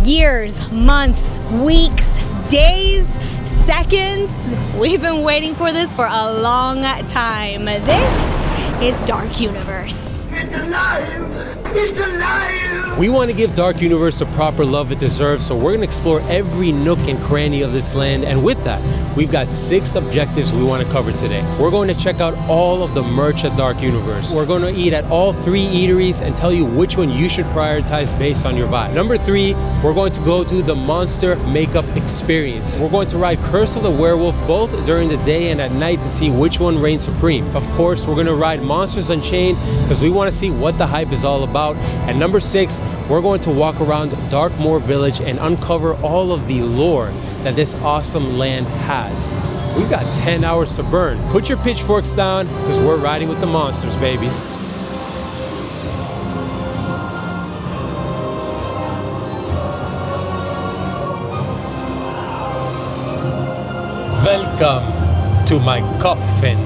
Years, months, weeks, days, seconds. We've been waiting for this for a long time. This is Dark Universe. It's alive! It's alive! We want to give Dark Universe the proper love it deserves, so we're going to explore every nook and cranny of this land, and with that, we've got 6 objectives we want to cover today. We're going to check out all of the merch at Dark Universe. We're going to eat at all 3 eateries and tell you which one you should prioritize based on your vibe. Number 3, we're going to go to the monster makeup experience. We're going to ride Curse of the Werewolf both during the day and at night to see which one reigns supreme. Of course, we're going to ride Monsters Unchained because we want to see what the hype is all about. And number 6, we're going to walk around Darkmoor Village and uncover all of the lore that this awesome land has. We've got 10 hours to burn. Put your pitchforks down because we're riding with the monsters, baby. Welcome to my coffin.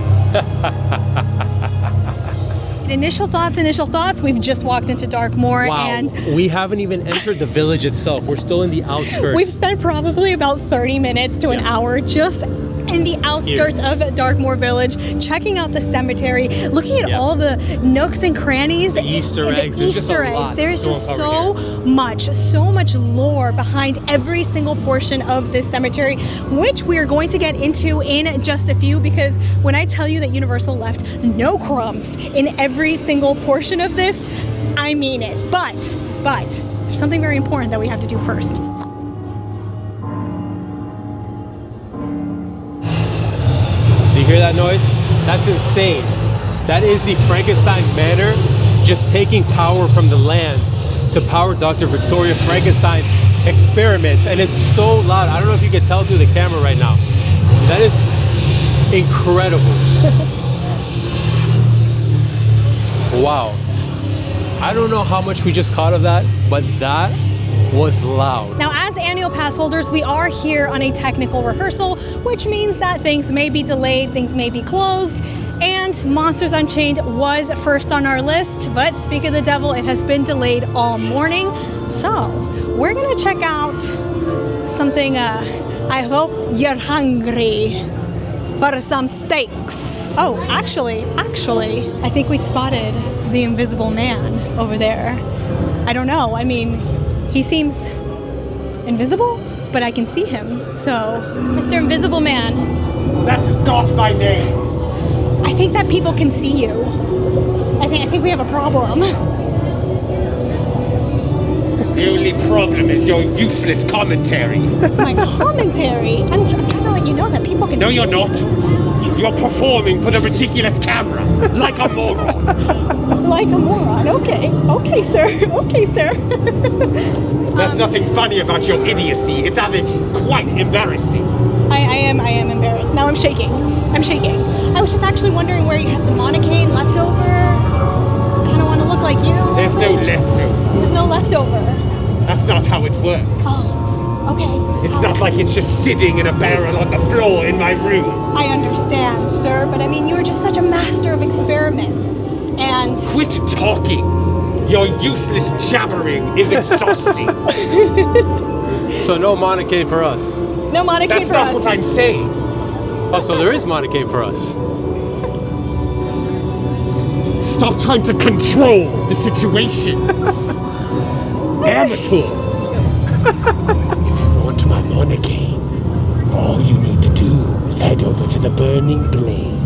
Initial thoughts. We've just walked into Darkmoor. Wow, and we haven't even entered the village itself. We're still in the outskirts. we've spent probably about 30 minutes to an hour just in the outskirts of Darkmoor Village, checking out the cemetery, looking at all the nooks and crannies. The Easter eggs. The Easter eggs. There's just so much lore behind every single portion of this cemetery, which we are going to get into in just a few, because when I tell you that Universal left no crumbs in every single portion of this, I mean it. But there's something very important that we have to do first. You hear that noise? That's insane. That is the Frankenstein Manor just taking power from the land to power Dr. Victoria Frankenstein's experiments. And it's so loud. I don't know if you can tell through the camera right now. That is incredible. Wow. I don't know how much we just caught of that, but that was loud. Now, as annual pass holders, we are here on a technical rehearsal, which means that things may be delayed, things may be closed, and Monsters Unchained was first on our list, but speak of the devil, it has been delayed all morning. So, we're gonna check out something, I hope you're hungry for some steaks. Oh, actually, I think we spotted the Invisible Man over there. I don't know, I mean, he seems invisible, but I can see him. So, Mr. Invisible Man. That is not my name. I think that people can see you. I think we have a problem. The only problem is your useless commentary. My commentary? I'm trying to let you know that people can No, see you're not. You're performing for the ridiculous camera, like a moron. Like a moron. Okay, sir. There's nothing funny about your idiocy. It's rather quite embarrassing. I am embarrassed. Now I'm shaking. I was just actually wondering where you had some monocaine left over. Kind of want to look like you. There's no leftover. There's no leftover. That's not how it works. Oh, okay. It's not like it's just sitting in a barrel on the floor in my room. I understand, sir, but I mean, you are just such a master of experiments. And Quit talking. Your useless jabbering is exhausting. So no monocaine for us. no monocaine That's for not us. what I'm saying. Oh, so there is monocaine for us. Stop trying to control the situation. Amateurs. If you want my monocaine, all you need to do is head over to the Burning Blade.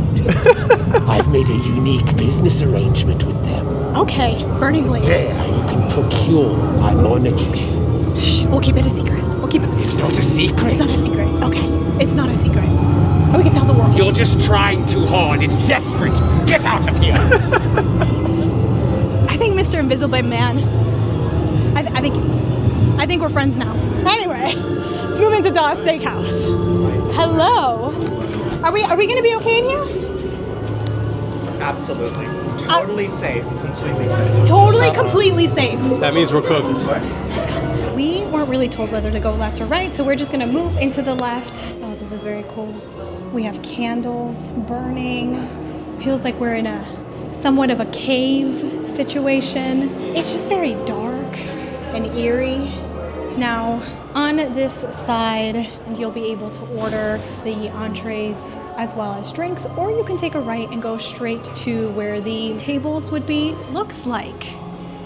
I've made a unique business arrangement with them. Okay, Burning Blade. There you can procure my monocaine. Shh, we'll keep it a secret. It's not a secret. It's not a secret. Okay, it's not a secret. We can tell the world. You're just trying too hard. It's desperate. Get out of here. I think Mr. Invisible Man. I think we're friends now. Anyway, let's move into Dawes Steakhouse. Hello. Are we gonna be okay in here? Absolutely. Totally safe. Completely safe. Totally, completely safe. That means we're cooked. Let's go. We weren't really told whether to go left or right, so we're just gonna move into the left. Oh, this is very cool. We have candles burning. Feels like we're in a somewhat of a cave situation. It's just very dark and eerie. Now, on this side, you'll be able to order the entrees as well as drinks, or you can take a right and go straight to where the tables would be. Looks like,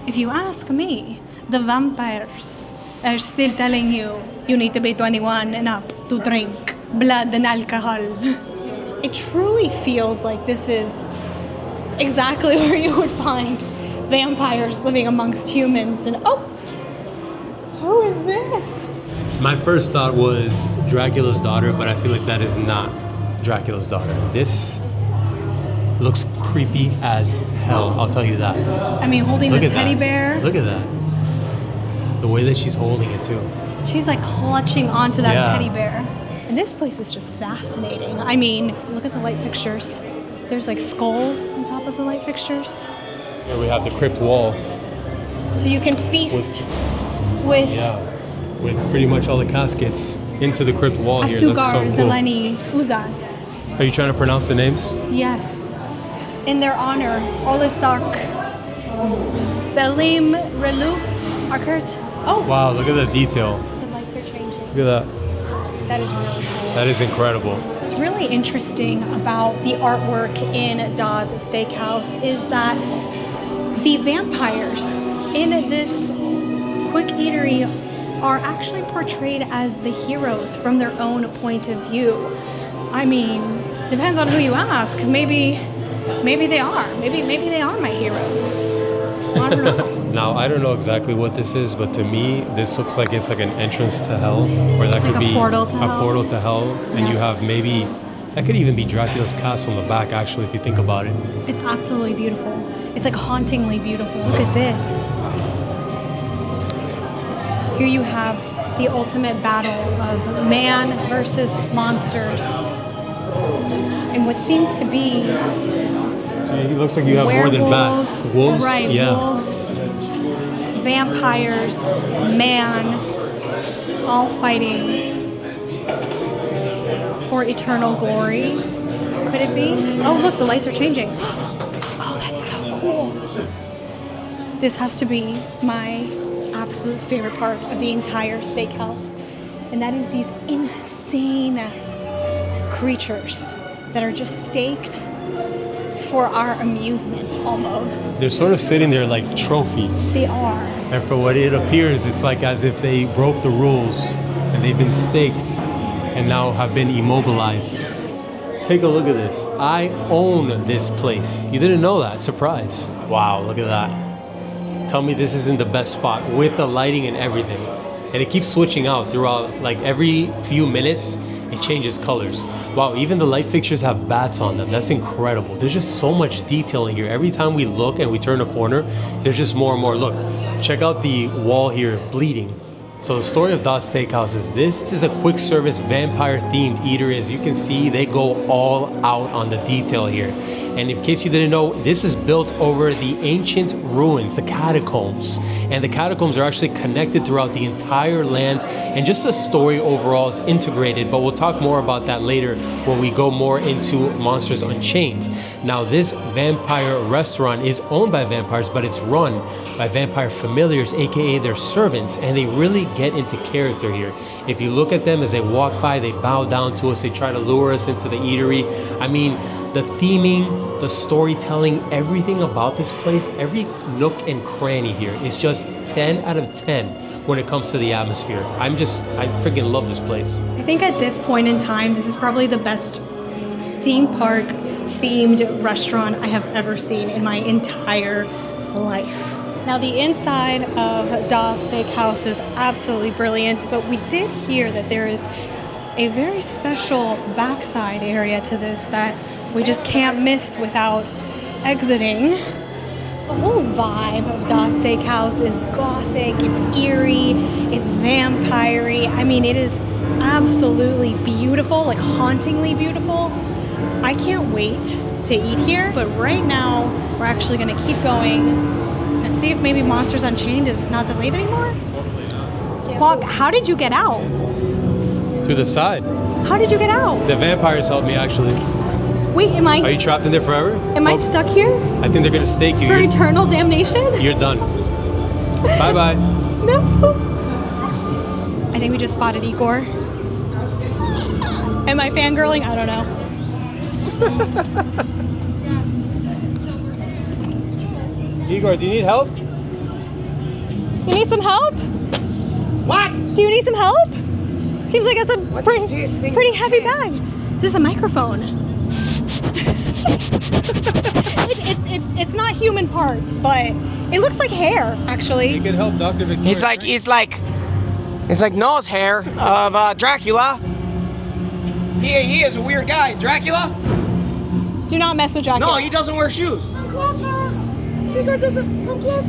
if you ask me, the vampires are still telling you need to be 21 and up to drink blood and alcohol. It truly feels like this is exactly where you would find vampires living amongst humans. And oh, who is this? My first thought was Dracula's daughter, but I feel like that is not Dracula's daughter. This looks creepy as hell, I'll tell you that. I mean, holding Look the at teddy that. bear. Look at that. The way that she's holding it too. She's like clutching onto that Yeah. teddy bear. And this place is just fascinating. I mean, look at the light fixtures. There's like skulls on top of the light fixtures. Here we have the crypt wall. So you can feast with With pretty much all the caskets into the crypt wall here. That's Asugar, so cool. Zeleni, Uzas. Are you trying to pronounce the names? Yes. In their honor, Olisark, Velim Reluf Arkert. Oh, Wow, look at the detail. the lights are changing. Look at that. That is really cool. That is incredible. What's really interesting about the artwork in Das Steakhouse is that the vampires in this quick eatery are actually portrayed as the heroes from their own point of view. I mean, depends on who you ask. Maybe they are. Maybe they are my heroes. I don't know. Now, I don't know exactly what this is, but to me, this looks like it's like an entrance to hell, or that Like could a be portal to hell? a portal to hell. And you Yes. have maybe, that could even be Dracula's castle in the back, actually, if you think about it. It's absolutely beautiful. It's like hauntingly beautiful. Look at this. Here you have the ultimate battle of man versus monsters. And what seems to be So it looks like you have more than bats. Wolves? Right, Yeah. wolves, vampires, man, all fighting for eternal glory. Could it be? Oh, look, the lights are changing. Oh, that's so cool. This has to be my absolute favorite part of the entire steakhouse. And that is these insane creatures that are just staked for our amusement almost. They're sort of sitting there like trophies. They are. And for what it appears, it's like as if they broke the rules and they've been staked and now have been immobilized. Take a look at this. I own this place. You didn't know that. Surprise. Wow, look at that. Tell me this isn't the best spot with the lighting and everything. And it keeps switching out throughout, like every few minutes, it changes colors. Wow, even the light fixtures have bats on them. That's incredible. There's just so much detail in here. Every time we look and we turn a corner, there's just more and more. Look, check out the wall here, bleeding. So the story of Das Steakhouse is this is a quick service vampire themed eatery. As you can see, they go all out on the detail here. And in case you didn't know, this is built over the ancient ruins, the catacombs. And the catacombs are actually connected throughout the entire land. And just the story overall is integrated, but we'll talk more about that later when we go more into Monsters Unchained. Now, this vampire restaurant is owned by vampires, but it's run by vampire familiars, aka their servants, and they really get into character here. If you look at them as they walk by, they bow down to us, they try to lure us into the eatery. I mean, the theming, the storytelling, everything about this place, every nook and cranny here is just 10 out of 10 when it comes to the atmosphere. I freaking love this place. I think at this point in time, this is probably the best theme park themed restaurant I have ever seen in my entire life. Now, the inside of Das Steakhouse is absolutely brilliant, but we did hear that there is a very special backside area to this that we just can't miss without exiting. The whole vibe of Das Steakhouse is gothic, it's eerie, it's vampire-y. I mean, it is absolutely beautiful, like hauntingly beautiful. I can't wait to eat here, but right now we're actually gonna keep going and see if maybe Monsters Unchained is not delayed anymore. Hawk, how did you get out? To the side. How did you get out? The vampires helped me, actually. Wait, Are you trapped in there forever? am I stuck here I think they're gonna stake you. for eternal damnation? You're done. Bye-bye. No. I think we just spotted Igor. Am I fangirling? I don't know. Igor, do you need help? You need some help? What? Do you need some help? Seems like it's a What pretty, is this thing? pretty heavy bag. This is a microphone. It's not human parts, but it looks like hair, actually. You can help Dr. Victoria. It's like nose hair of Dracula. He is a weird guy. Dracula? Do not mess with Dracula. No, he doesn't wear shoes. Come closer. Igor doesn't. Come close.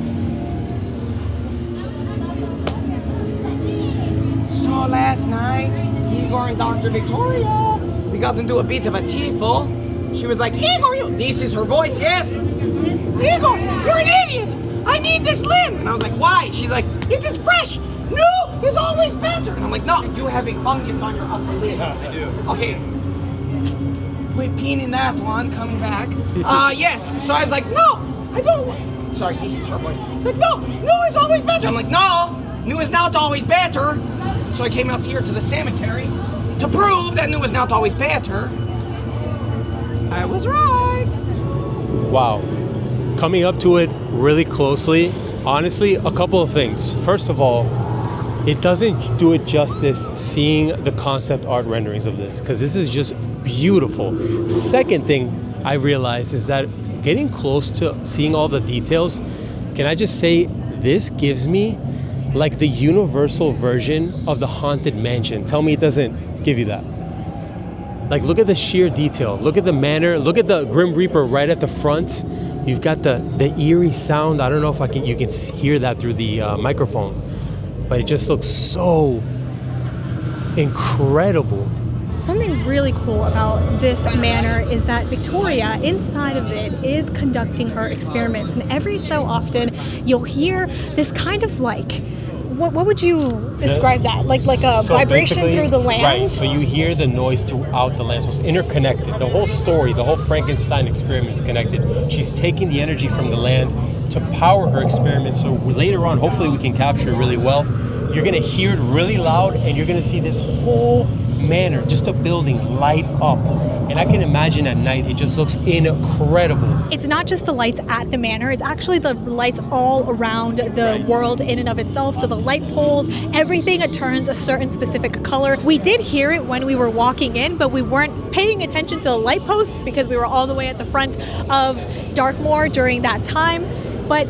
So last night, Igor and Dr. Victoria, we got into a bit of a tiffle. She was like, Igor, this is her voice, yes? Igor, you're an idiot. I need this limb. And I was like, why? She's like, it is fresh. No, it's always better. And I'm like, no, you have a fungus on your upper lip. I do. Okay. Quit peeing in that one, coming back. Yes. So I was like, no, I don't want. Sorry, this is her voice. She's like, no, new is always better. I'm like, no, new is not always better. So I came out here to the cemetery to prove that new is not always better. I was right. Wow. Coming up to it really closely, honestly, a couple of things. First of all, it doesn't do it justice seeing the concept art renderings of this, because this is just beautiful. Second thing I realized is that getting close to seeing all the details, can I just say, this gives me like the universal version of the Haunted Mansion. Tell me it doesn't give you that. Like, look at the sheer detail. Look at the manor. Look at the Grim Reaper right at the front. You've got the eerie sound. I don't know if you can hear that through the microphone, but it just looks so incredible. Something really cool about this manor is that Victoria, inside of it, is conducting her experiments. And every so often, you'll hear this kind of like, what would you describe that? Like a So vibration basically- through the land? Right, so you hear the noise throughout the land. So it's interconnected. The whole story, the whole Frankenstein experiment is connected. She's taking the energy from the land to power her experiment. So later on, hopefully we can capture it really well. You're gonna hear it really loud, and you're gonna see this whole manor, just a building, light up. And I can imagine at night, it just looks incredible. It's not just the lights at the manor, it's actually the lights all around the world in and of itself. So the light poles, everything turns a certain specific color. We did hear it when we were walking in, but we weren't paying attention to the light posts because we were all the way at the front of Darkmoor during that time. But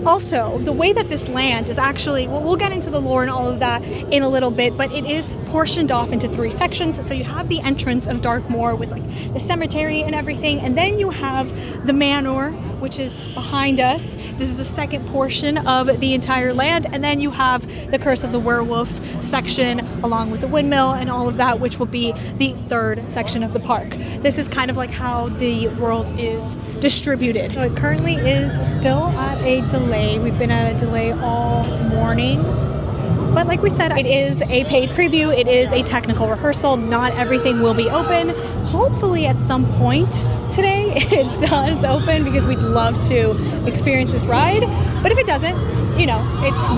also, the way that this land is actually, well, we'll get into the lore and all of that in a little bit, but it is portioned off into 3 sections. So you have the entrance of Darkmoor with like the cemetery and everything, and then you have the manor, which is behind us. This is the second portion of the entire land, and then you have the Curse of the Werewolf section along with the windmill and all of that, which will be the 3rd section of the park. This is kind of like how the world is distributed. So it currently is still at a delay. We've been at a delay all morning. But like we said, it is a paid preview. It is a technical rehearsal. Not everything will be open. Hopefully at some point today it does open because we'd love to experience this ride. But if it doesn't, you know,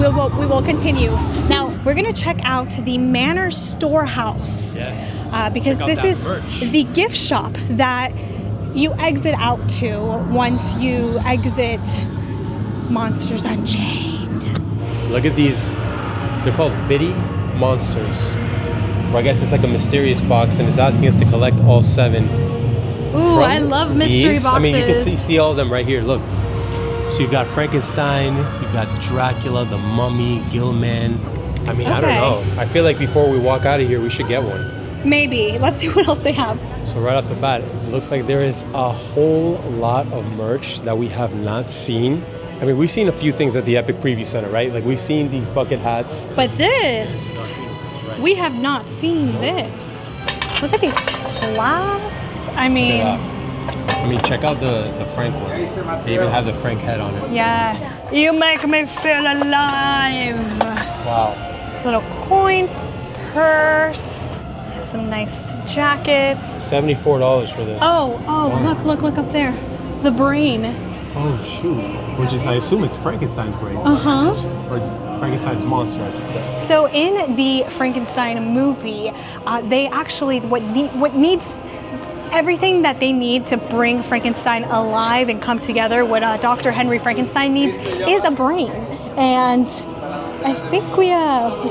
we will continue. Now, we're going to check out the Manor Storehouse. Yes. Because Check out this that is merch. the gift shop that you exit out to once you exit Monsters Unchained. Look at these, they're called Biddy Monsters. Or I guess it's like a mysterious box, and it's asking us to collect all 7. Ooh, I love mystery these. boxes. I mean, you can see all of them right here, look. So you've got Frankenstein, you've got Dracula, the Mummy, Gilman. I mean, I don't Okay. know. I feel like before we walk out of here, we should get one. Maybe. Let's see what else they have. So right off the bat, it looks like there is a whole lot of merch that we have not seen. I mean, we've seen a few things at the Epic Preview Center, right? Like we've seen these bucket hats. But this, we have not seen this. Look at these flasks. I mean, I mean, check out the Frank one. They even have the Frank head on it. yes. You make me feel alive. Wow. This little coin purse. Some nice jackets. $74 for this. Oh, look up there. The brain. Oh, shoot. Which is, I assume it's Frankenstein's brain. Uh-huh. Or Frankenstein's monster, I should say. So in the Frankenstein movie, they actually, what needs, everything that they need to bring Frankenstein alive and come together, what Dr. Henry Frankenstein needs is a brain. And I think we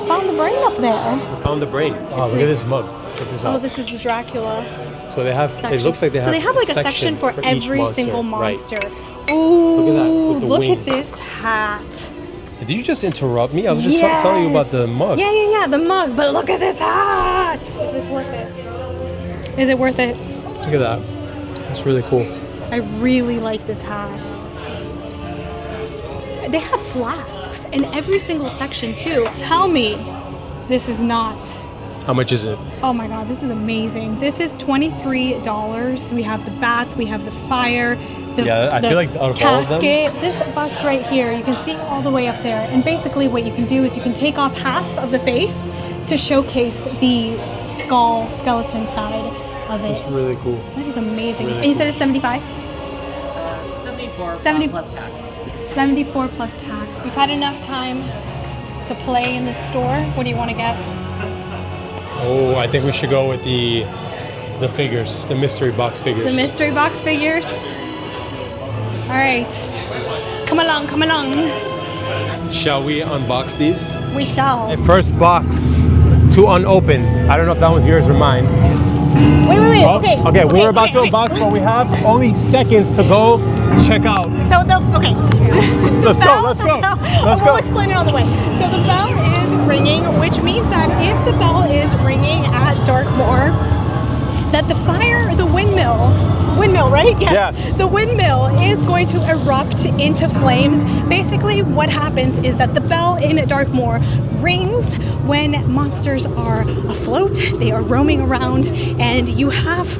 found the brain up there. We found the brain. Oh, look at this mug. Check this out. Oh, this is the Dracula So they have, section. it looks like they have So they have like a section for each every single Right. monster. Ooh, Look at that, with the look wing. at this hat. Did you just interrupt me? I was just telling you about the mug. Yeah, the mug. But look at this hat. Is this worth it? Is it worth it? Look at that. That's really cool. I really like this hat. They have flasks in every single section too. Tell me this is not. How much is it? Oh my God, this is amazing. This is $23. We have the bats, we have the fire, I feel like out of all of them- casket. This bust right here, you can see all the way up there. And basically what you can do is you can take off half of the face to showcase the skeleton side of it. It's really cool. That is amazing. Really And you said cool. it's 75? 74 70 plus tax. 74 plus tax. You've had enough time to play in the store. What do you want to get? Oh, I think we should go with the figures, the mystery box figures. The mystery box figures? All right. Come along, come along. Shall we unbox these? We shall. First box to unopen. I don't know if that was yours or mine. Wait. Oh, Okay. We're about to unbox, but we have only seconds to go check out. So okay. Let's go. We'll explain it all the way. So the bell is ringing, which means that if the bell is ringing at Darkmoor, that the windmill, right? Yes. The windmill is going to erupt into flames. Basically, what happens is that the bell in Darkmoor rings when monsters are afloat, they are roaming around, and you have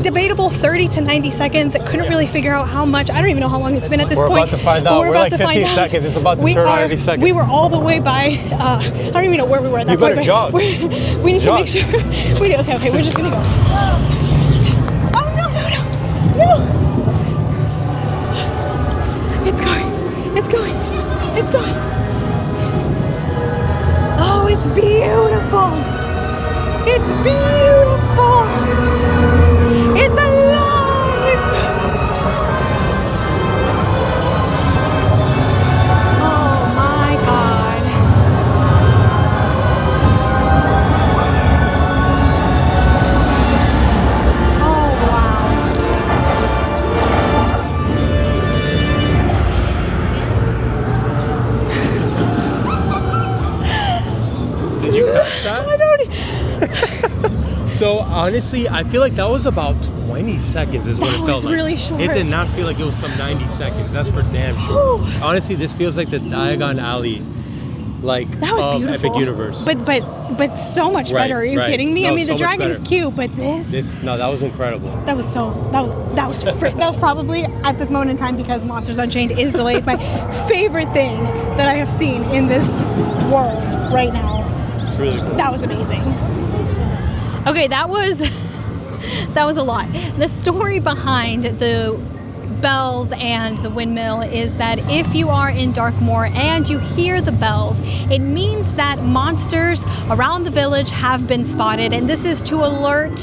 debatable 30 to 90 seconds. I couldn't really figure out how much. I don't even know how long it's been at this We're point. about to find out. But We're about like to 15 find out. seconds. It's about to turn on every second. We were all the way by, I don't even know where we were at that You point. better jog. We need to make sure. We do. Okay, we're just going to go. Oh, no. It's going. Oh, it's beautiful. It's beautiful. It's alive. Oh my God. Oh wow. Did you catch that? I don't. So honestly, I feel like that was about 20 seconds is what That it felt was like. really short. It did not feel like it was some 90 seconds. That's for damn sure. Whew. Honestly, this feels like the Diagon Alley, like That was of beautiful. Epic Universe. But so much Right, better. Are you right. kidding me? No, I mean, so the much dragon is better. cute, but that was incredible. that was probably at this moment in time, because Monsters Unchained is delayed, my favorite thing that I have seen in this world right now. It's really cool. That was amazing. Okay, that was a lot. The story behind the bells and the windmill is that if you are in Darkmoor and you hear the bells, it means that monsters around the village have been spotted, and this is to alert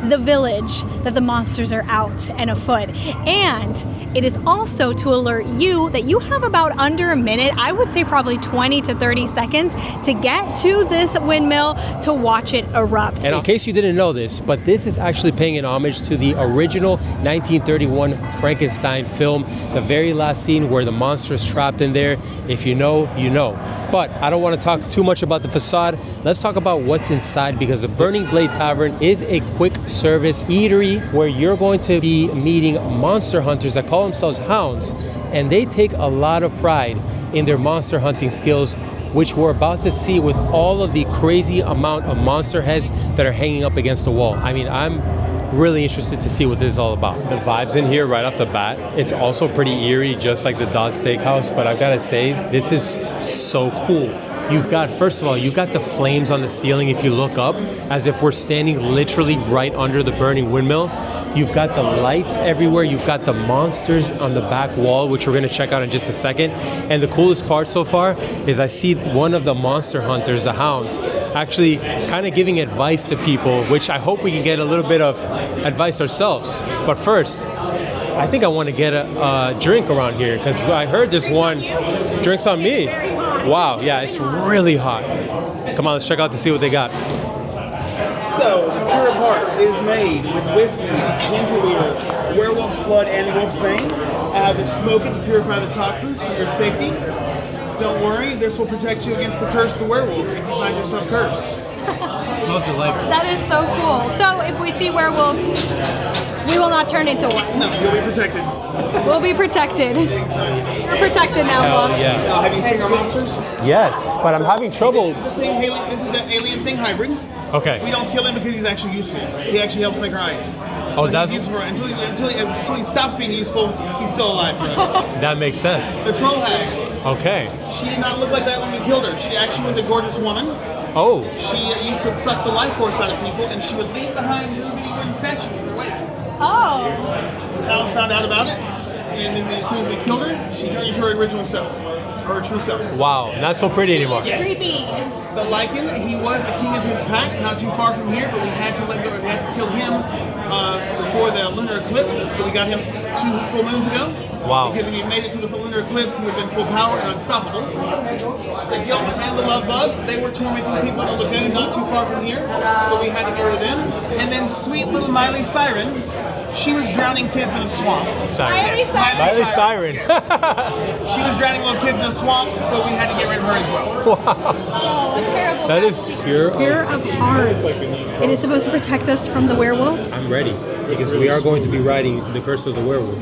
the village that the monsters are out and afoot. And it is also to alert you that you have about under a minute, I would say probably 20 to 30 seconds, to get to this windmill to watch it erupt. And in case you didn't know this, but this is actually paying an homage to the original 1931 Frankenstein film, the very last scene where the monster is trapped in there. If you know, you know. But I don't want to talk too much about the facade. Let's talk about what's inside, because the Burning Blade Tavern is a quick service eatery where you're going to be meeting monster hunters that call themselves hounds, and they take a lot of pride in their monster hunting skills, which we're about to see with all of the crazy amount of monster heads that are hanging up against the wall. I mean, I'm really interested to see what this is all about. The vibes in here right off the bat, it's also pretty eerie, just like the Dawes Steakhouse, but I've got to say, this is so cool. You've got, first of all, you've got the flames on the ceiling if you look up, as if we're standing literally right under the burning windmill. You've got the lights everywhere. You've got the monsters on the back wall, which we're going to check out in just a second. And the coolest part so far is I see one of the monster hunters, the hounds, actually kind of giving advice to people, which I hope we can get a little bit of advice ourselves. But first, I think I want to get a drink around here because I heard this one, drinks on me. Wow, yeah, it's really hot. Come on, let's check out to see what they got. So, the Pure of Heart is made with whiskey, ginger beer, werewolf's blood, and wolf's bane. I have to smoke it to purify the toxins for your safety. Don't worry, this will protect you against the curse of the werewolf if you find yourself cursed. Smells delightful. That is so cool. So if we see werewolves, we will not turn into one. No, you'll be protected. We'll be protected. We're protected now, Hell Bob. yeah. Now, have you seen our monsters? Yes, but I'm having trouble. This is the alien thing hybrid. Okay. We don't kill him because he's actually useful. He actually helps make our ice. Oh, So that's- he's useful until he stops being useful. He's still alive for us. That makes sense. The troll hag. Okay. She did not look like that when we killed her. She actually was a gorgeous woman. Oh, She used to suck the life force out of people, and she would leave behind ruby wooden statues in her wake. Oh. The hounds found out about it, and then as soon as we killed her, she turned into her original self, or her true self. wow. Not so pretty anymore. Creepy. The Lycan, he was a king of his pack, not too far from here, but we had to let go. We had to kill him before the lunar eclipse, so we got him 2 full moons ago. Wow. Because if he made it to the lunar eclipse, he would have been full power and unstoppable. The Guilt and the Love Bug, they were tormenting people in the lagoon not too far from here, so we had to get rid of them. And then sweet little Miley Siren, she was drowning kids in a swamp. Siren. Yes, Miley Siren. Yes. She was drowning little kids in a swamp, so we had to get rid of her as well. Oh, a terrible. That is pure. Pure of heart. It is supposed to protect us from the werewolves. I'm ready because we are going to be riding the curse of the werewolf.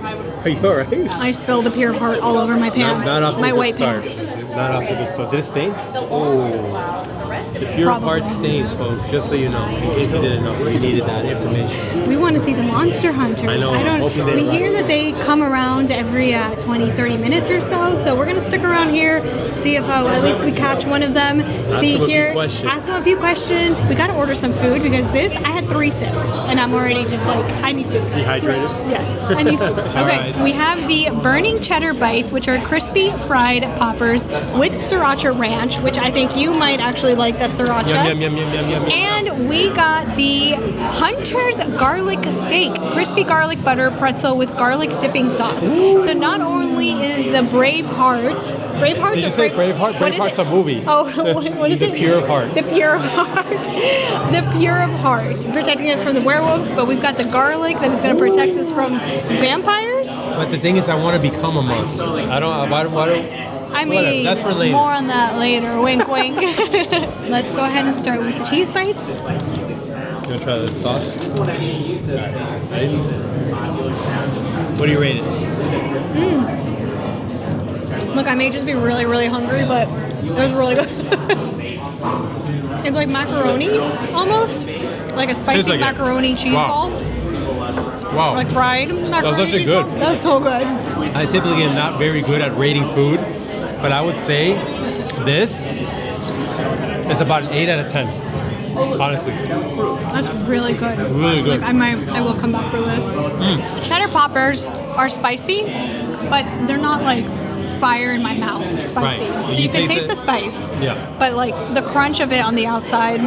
Are you alright? I spilled the pure of heart all over my pants. Not off to my a good white start. pants. Not off to a good start. Did it stain? Oh. The pure of heart stains, folks. Just so you know, in case you didn't know, we needed that information. We want to see the monster hunters. I know, I'm hoping they we hear rise. that they come around every 20, 30 minutes or so we're going to stick around here, see if at least we catch one of them. See them a few here, questions. ask them a few questions. We got to order some food because I had 3 sips and I'm already just like, I need food. Dehydrated? Yes, I need food. Okay, right. we have the burning cheddar bites, which are crispy fried poppers with sriracha ranch, which I think you might actually like that sriracha. Yum, yum, yum, yum, yum, yum. And we got the Hunter's garlic steak, crispy garlic butter pretzel with garlic dipping sauce. So not only is the Braveheart, Did you say Braveheart? What is Braveheart's it? a movie. Oh, what is The it? Pure of Heart. The Pure of Heart. The Pure of Heart, protecting us from the werewolves, but we've got the garlic that is going to protect us from vampires. But the thing is, I want to become a monster. I don't. Why don't I Whatever, mean, that's for later. more on that later. Wink, wink. Let's go ahead and start with the cheese bites. You want to try the sauce? Ready? What do you rate it? Look, I may just be really, really hungry, but it was really good. It's like macaroni, almost. Like a spicy like it. macaroni cheese Wow. ball. Wow. Like fried macaroni actually cheese good. ball. That was so good. I typically am not very good at rating food, but I would say this is about an 8 out of 10. Honestly. That's really good. Really good. Like I will come back for this. Cheddar poppers are spicy, but they're not like fire in my mouth spicy. Right. So you can taste taste the spice. Yeah. But like the crunch of it on the outside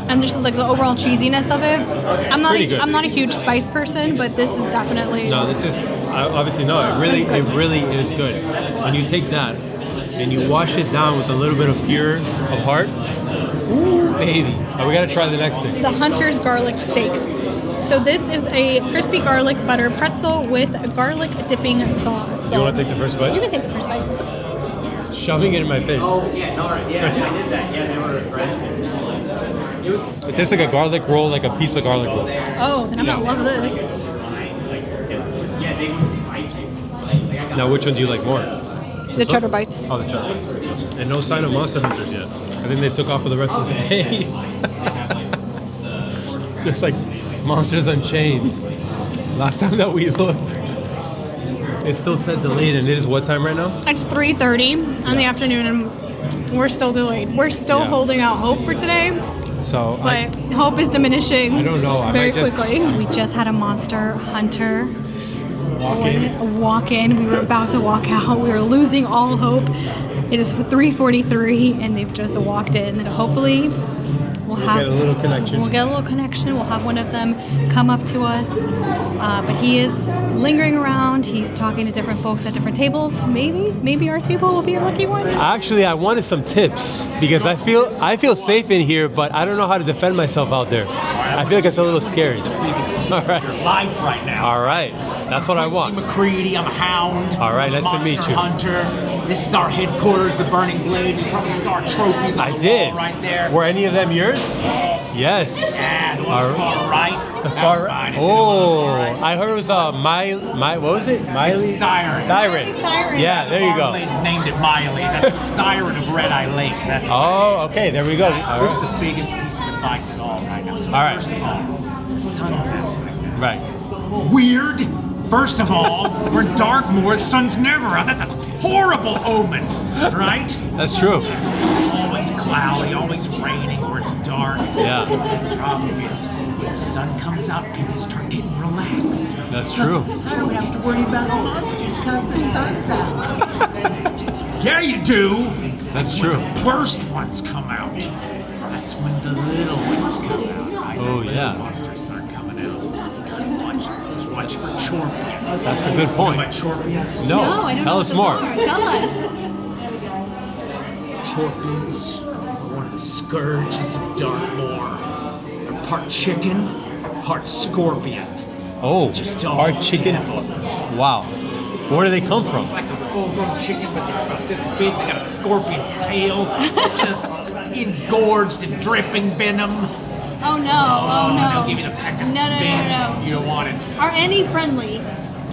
and just like the overall cheesiness of it. pretty good. I'm not a huge spice person, but this is definitely No, this is obviously no. It really is good. When you take that and you wash it down with a little bit of pure of heart, ooh, baby. Oh, we gotta try the next thing. the Hunter's garlic steak. So this is a crispy garlic butter pretzel with a garlic dipping sauce. So You want to take the first bite? You can take the first bite. Shoving it in my face. Yeah, no, right. Yeah, I did that. Yeah, they were fresh. It tastes like a garlic roll, like a pizza garlic roll. Oh, then I'm gonna love this. Now, which one do you like more? The cheddar bites. Oh, the cheddar. And no sign of monster hunters yet. I think they took off for the rest of the day. Just like Monsters Unchained. Last time that we looked, it still said delayed, and it is what time right now? It's 3:30 in the afternoon, and we're still delayed. We're still holding out hope for today, So but hope is diminishing. I don't know. I very might just quickly. We just had a monster hunter walk in. We were about to walk out. We were losing all hope. It is 3:43, and they've just walked in. So hopefully, we'll get a little connection. We'll get a little connection. We'll have one of them come up to us. But he is lingering around. He's talking to different folks at different tables. Maybe our table will be a lucky one. Actually, I wanted some tips because I feel safe in here, but I don't know how to defend myself out there. I feel like it's a little scary. Biggest tip All right. of your life right now. All right, that's what I want. McCready, I'm a hound. All right, nice to meet Monster you. Hunter. This is our headquarters, the Burning Blade. You probably saw our trophies on I the did. wall right there. Were any of them yours? Yes. Yeah, the one All on the far right. The That far was right. mine. It's the one on the far Oh, right. I heard it was what was it? Miley? It's Siren. Siren. Siren. Yeah, there you go. Blade's named it Miley. That's the siren of Red Eye Lake. That's what Oh, okay, there we go. All This is right. the biggest piece of advice of all right now. So All right. first of all, the sun's out right now. Right. Weird. First of all, we're in Darkmoor. The sun's never out. That's a horrible omen, right? That's true. It's always cloudy, always raining, or it's dark. Yeah. The problem is, when the sun comes out, people start getting relaxed. That's true. I don't have to worry about monsters because the sun's out. Yeah, you do. That's true. The worst ones come out. That's when the little ones come out. Right? Oh, The yeah. little monsters start coming out. So you gotta watch for chorpions. That's a good point. You know about chorpions? No, I don't tell know us what more. those are. Tell us. Chorpions are one of the scourges of Darkmoor. They're part chicken, part scorpion. Oh, Just all our chicken. together. Wow. Where do they come from? Like a full-grown chicken, but they're about this big. They got a scorpion's tail, just engorged and dripping venom. Oh no! They'll give you the peck and No. sting. You don't want it. Are any friendly?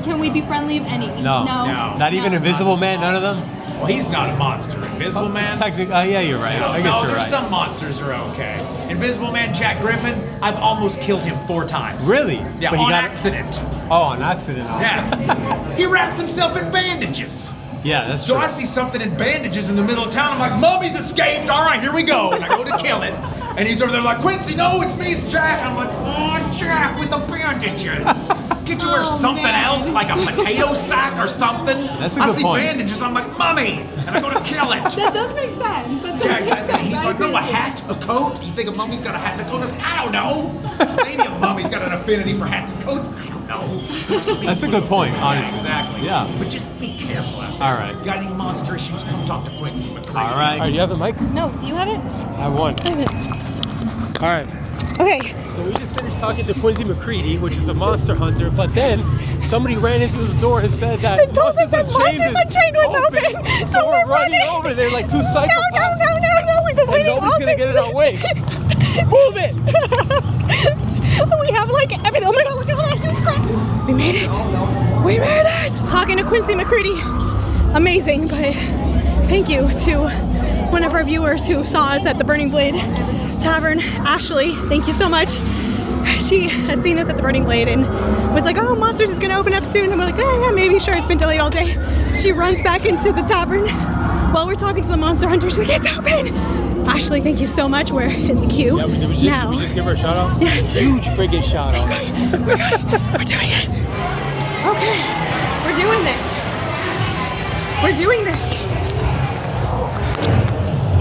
Can we be friendly of any? No. Not even Invisible Man, none of them? Well, he's not a monster. Invisible Man? Technically, yeah, you're right. I guess you're there's right. some monsters are okay. Invisible Man Jack Griffin, I've almost killed him 4 times. Really? Yeah, But he on got- accident. Oh, on accident. Yeah. He wraps himself in bandages. Yeah, that's So true. I see something in bandages in the middle of town. I'm like, Mummy's escaped. All right, here we go. And I go to kill it. And he's over there like, Quincy, no, it's me, it's Jack. I'm like, oh, Jack with the bandages. Can't you wear something else, like a potato sack or something? That's a I good see point. bandages. I'm like, Mummy. And I go to kill it. That does make sense. That does Yeah, make exactly. sense. He's I like, no, a agree. hat, a coat. You think a mummy's got a hat and a coat? I don't know. Maybe a mummy's got an affinity for hats and coats. I don't know. That's a good point, honestly. Exactly. Yeah. But just be careful out there. All right. Got any monster issues? Come talk to Quincy McCready. All right. Do you have the mic? No, do you have it? I have one. All right. Okay. So we just finished talking to Quincy McCready, which is a monster hunter, but then somebody ran into the door and said that They told us that Monsters Unchained was open. So we're running over there like two psychopaths. No. We've been And waiting nobody's all gonna day. get in our way. Move it! We have like everything. Oh my god, look at all that crap. We made it. We made it. Talking to Quincy McCready. Amazing, but thank you to one of our viewers who saw us at the Burning Blade Tavern. Ashley, thank you so much. She had seen us at the Burning Blade and was like, oh, Monsters is gonna open up soon. And we're like, oh, yeah, maybe, sure, it's been delayed all day. She runs back into the tavern while we're talking to the monster hunter. She's like, it's open. Ashley, thank you so much. We're in the queue now. Did we just give her a shout out? Yes. Huge freaking shout out. We're doing it. Okay, we're doing this. We're doing this.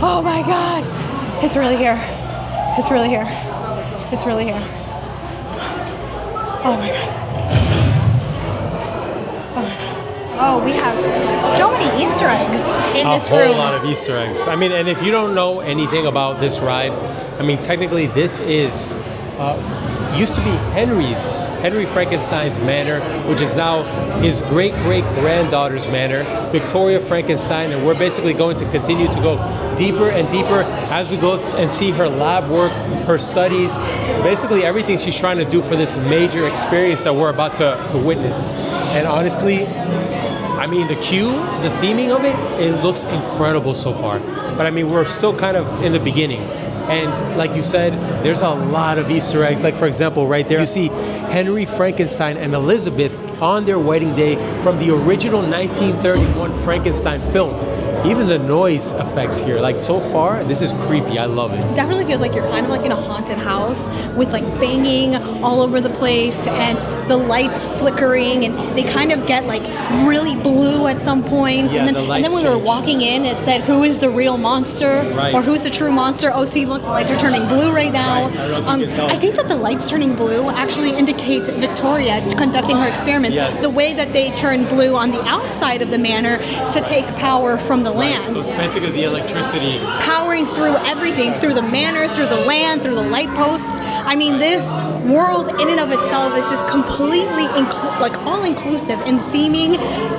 Oh my God. It's really here. It's really here. It's really here. Oh my God. Oh my God. Oh, we have so many Easter eggs in this A whole room. lot of Easter eggs. I mean, and if you don't know anything about this ride, I mean, technically this is used to be Henry Frankenstein's manor, which is now his great-great-granddaughter's manor, Victoria Frankenstein, and we're basically going to continue to go deeper and deeper as we go and see her lab work, her studies, basically everything she's trying to do for this major experience that we're about to witness. And honestly, I mean, the queue, the theming of it looks incredible so far. But I mean, we're still kind of in the beginning. And like you said, there's a lot of Easter eggs. Like, for example, right there, you see Henry Frankenstein and Elizabeth on their wedding day from the original 1931 Frankenstein film. Even the noise effects here, like so far, this is creepy. I love it. Definitely feels like you're kind of like in a haunted house with like banging all over the place and the lights flickering, and they kind of get like really blue at some points. Yeah, and then, the and lights then when we were change. walking in, it said, "Who is the real monster?" Right. Or "Who's the true monster?" Oh, see, look, the lights are turning blue right now. Right. I don't know if you can tell. I think that the lights turning blue actually indicate Victoria conducting her experiments. Yes. The way that they turn blue on the outside of the manor to take power from the land. So it's basically the electricity. Powering through everything, through the manor, through the land, through the light posts. I mean, this world in and of itself is just completely all-inclusive in theming.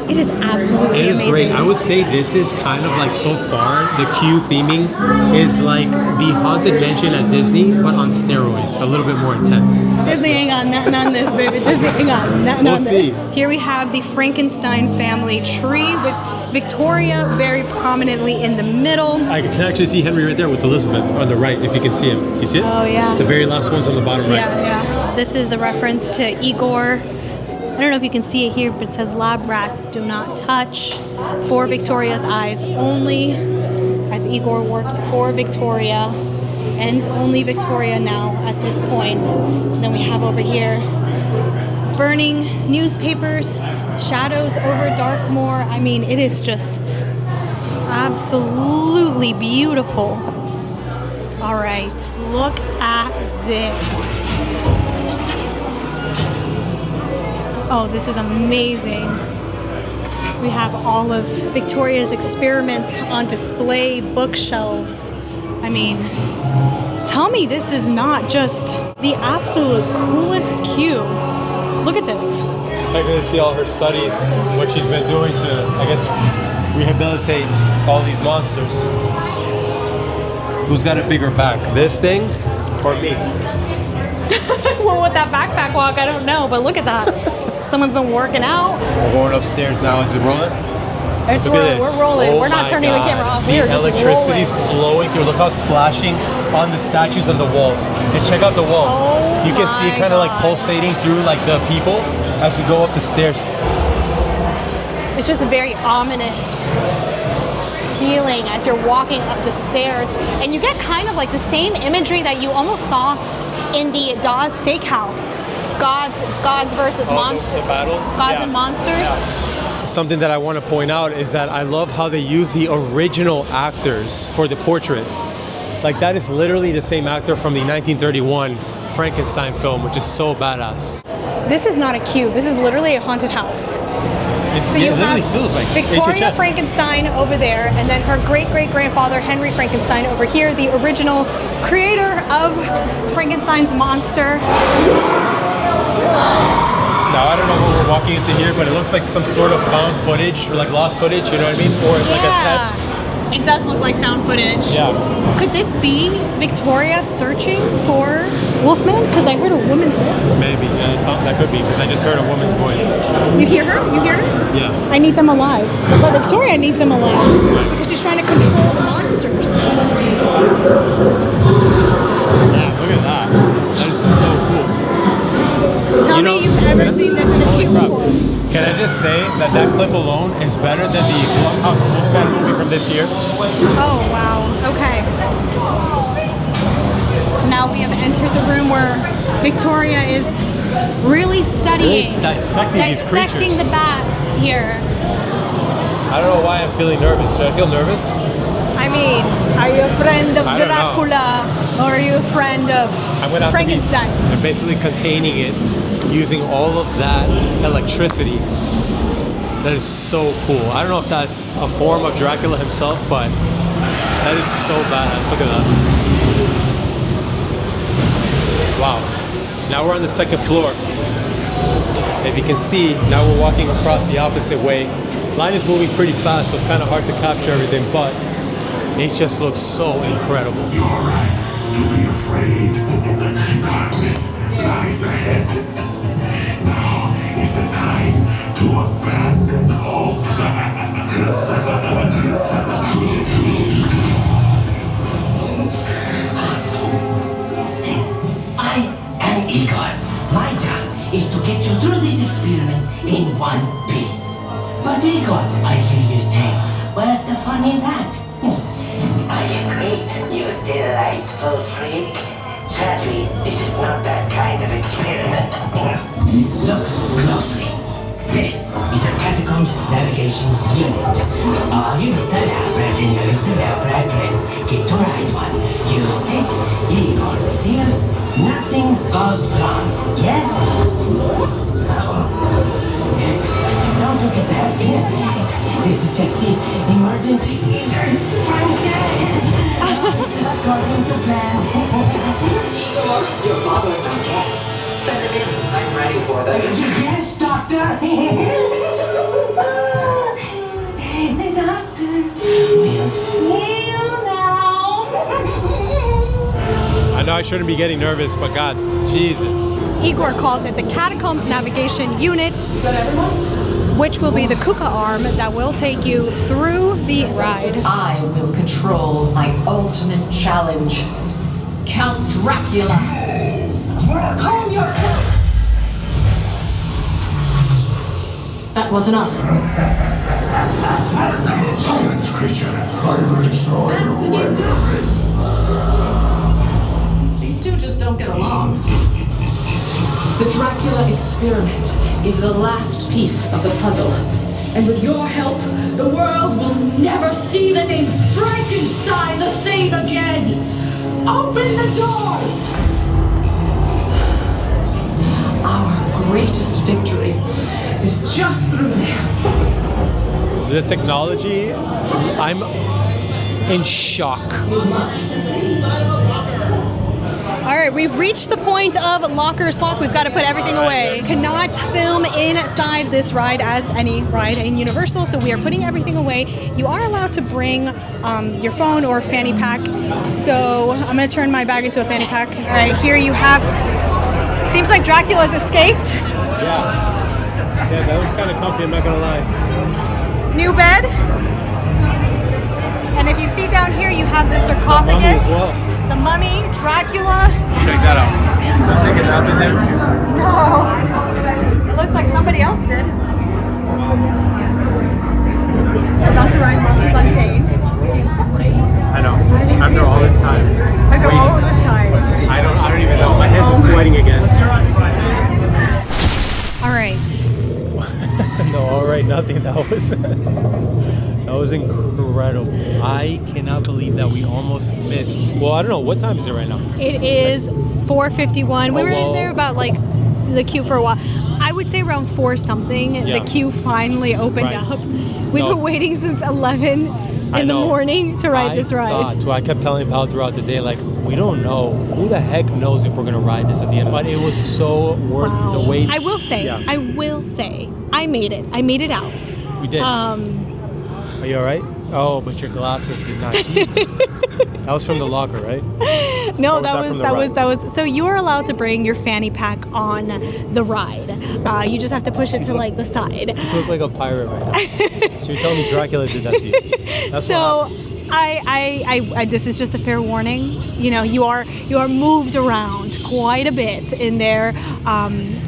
It is absolutely It is amazing. great. I would say this is kind of like, so far, the Q theming is like the Haunted Mansion at Disney, but on steroids, a little bit more intense. Disney ain't got nothing on this, baby. Disney ain't got nothing We'll on see. this. Here we have the Frankenstein family tree with Victoria very prominently in the middle. I can actually see Henry right there with Elizabeth on the right, if you can see him. You see it? Oh, yeah. The very last one's on the bottom right. Yeah. This is a reference to Igor. I don't know if you can see it here, but it says lab rats do not touch, for Victoria's eyes only, as Igor works for Victoria and only Victoria now at this point. And then we have over here burning newspapers, shadows over Darkmoor. I mean, it is just absolutely beautiful. All right, look at this. Oh, this is amazing. We have all of Victoria's experiments on display, bookshelves. I mean, tell me this is not just the absolute coolest cube. Look at this. Technically see all her studies, what she's been doing to, I guess, rehabilitate all these monsters. Who's got a bigger back, this thing or me? Well, with that backpack walk, I don't know, but look at that. Someone's been working out. We're going upstairs now. Is it rolling? It's Look rolling. at this. We're rolling. Oh We're not my turning the God. camera off. We The are just electricity's rolling. flowing through. Look how it's flashing on the statues and the walls. And check out the walls. Oh You can see it my kind of like God. pulsating through like the people as we go up the stairs. It's just a very ominous feeling as you're walking up the stairs, and you get kind of like the same imagery that you almost saw in the Dawes Steakhouse, gods versus monsters, The battle. gods Yeah. and monsters. Something that I want to point out is that I love how they use the original actors for the portraits. Like that is literally the same actor from the 1931 Frankenstein film, which is so badass. This is not a cube. This is literally a haunted house. It, So you literally have feels like Victoria HHN. Frankenstein over there, and then her great-great-grandfather Henry Frankenstein over here, the original creator of Frankenstein's monster. Now I don't know what we're walking into here, but it looks like some sort of found footage or like lost footage, you know what I mean? Or it's like a test. It does look like found footage. Yeah. Could this be Victoria searching for Wolfman? Because I heard a woman's voice. Maybe, yeah, that could be, because I just heard a woman's voice. You hear her? You hear her? Yeah. I need them alive. But Victoria needs them alive because she's trying to control the monsters. Yeah, look at that. That is so cool. Tell You know- me you've ever seen this in a Holy cube crap. before. Can I just say that that clip alone is better than the Blumhouse Wolfman movie from this year? Oh, wow. Okay. So now we have entered the room where Victoria is really studying, Really dissecting these creatures. the bats here. I don't know why I'm feeling nervous. Should I feel nervous? I mean, are you a friend of I don't know. Dracula or are you a friend of I'm gonna have Frankenstein? to be, I'm basically containing it using all of that electricity. That is so cool. I don't know if that's a form of Dracula himself, but that is so badass. Look at that. Wow. Now we're on the second floor. If you can see, now we're walking across the opposite way. Line is moving pretty fast, so it's kind of hard to capture everything, but it just looks so incredible. You're right. Don't be afraid. Darkness lies ahead. Now is the time to abandon hope. I am Igor. My job is to get you through this experiment in one piece. But Igor, I hear you say, Where's the fun in that? I agree, you delightful freak. Sadly, this is not that kind of experiment. Look closely. This is a catacombs navigation unit. All you little labrats and your little labrat friends get to ride one. Use it, Igor steals, nothing goes wrong. Yes? Don't look at that. This is just the emergency function. According to plan. Igor, you're bothering my guests. Send them in. I'm ready for them. Yes, Doctor. The doctor will see you now. I know I shouldn't be getting nervous, but God, Jesus. Igor called it the Catacombs Navigation Unit, which will be the Kuka arm that will take you through the ride. I will control my ultimate challenge, Count Dracula. Calm yourself! That wasn't us. Silence, creature. I will destroy you when you're ready. These two just don't get along. The Dracula experiment is the last piece of the puzzle. And with your help, the world will never see the name Frankenstein the same again. Open the doors! Our greatest victory is just through there. The technology, I'm in shock. All right, we've reached the point of locker swap. We've got to put everything away. Cannot film inside this ride as any ride in Universal, so we are putting everything away. You are allowed to bring your phone or fanny pack. So I'm going to turn my bag into a fanny pack. All right, here you have, seems like Dracula's escaped. Yeah, that was kind of comfy, I'm not going to lie. New bed. And if you see down here, you have the sarcophagus. Mummy as well. The mummy, Dracula. Check that out. You take a nap in there? No. It looks like somebody else did. About to ride Monsters Unchained. I know. After all this time. After all of this time. I don't even know. My hands are sweating again. All right. No, all right, nothing. That was incredible. I cannot believe that we almost missed. Well, I don't know. What time is it right now? It is 4:51. We were in there about like the queue for a while. I would say around 4 something. Yeah. The queue finally opened up. We've been waiting since 11 in the morning to ride this ride. I kept telling Pal throughout the day, like, we don't know. Who the heck knows if we're going to ride this at the end? But it was so worth the wait. I will say, I made it. I made it out. We did. Are you all right? Oh, but your glasses did not. That was from the locker, right? No, that was. So you are allowed to bring your fanny pack on the ride. You just have to push it to like the side. You look like a pirate right now. So you're telling me Dracula did that to you? That's so what happens. I this is just a fair warning. You know, you are moved around quite a bit in there,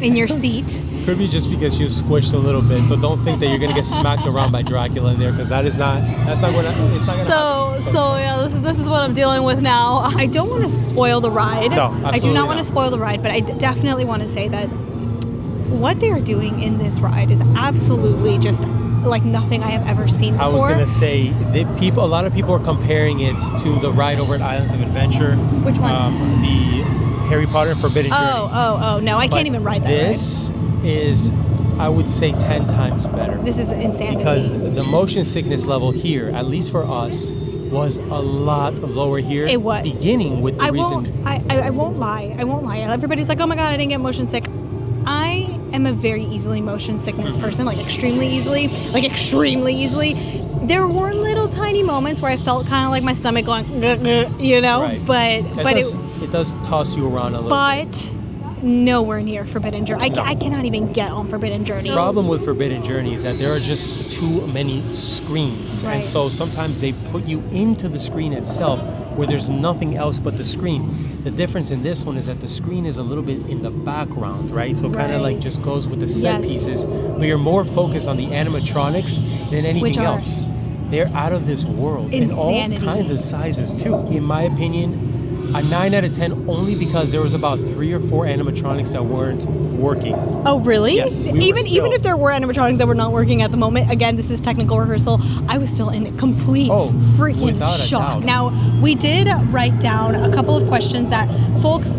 in your seat. Could be just because you squished a little bit, so don't think that you're gonna get smacked around by Dracula in there, because that's not gonna happen. So yeah, this is what I'm dealing with now. I don't want to spoil the ride. No, absolutely I do not want to spoil the ride, but I definitely want to say that what they are doing in this ride is absolutely just like nothing I have ever seen before. I was gonna say that a lot of people are comparing it to the ride over at Islands of Adventure. Which one? The Harry Potter Forbidden Journey. Oh no, I can't even ride that. This is, I would say, 10 times better. This is insanity. Because the motion sickness level here, at least for us, was a lot lower here. It was. Beginning with the I reason. won't lie. Everybody's like, oh my God, I didn't get motion sick. I am a very easily motion sickness person, like extremely easily. There were little tiny moments where I felt kind of like my stomach going, you know, Right. but it does toss you around a little. But nowhere near Forbidden Journey. I cannot even get on Forbidden Journey. The problem with Forbidden Journey is that there are just too many screens. Right. And so sometimes they put you into the screen itself where there's nothing else but the screen. The difference in this one is that the screen is a little bit in the background, right? So kind of like just goes with the set pieces, but you're more focused on the animatronics than anything else. they're out of this world. Insanity. And all kinds of sizes too. In my opinion, a 9 out of 10 only because there was about 3 or 4 animatronics that weren't working. Oh, really? Yes. Even if there were animatronics that were not working at the moment, again, this is technical rehearsal, I was still in complete freaking shock. Now, we did write down a couple of questions that folks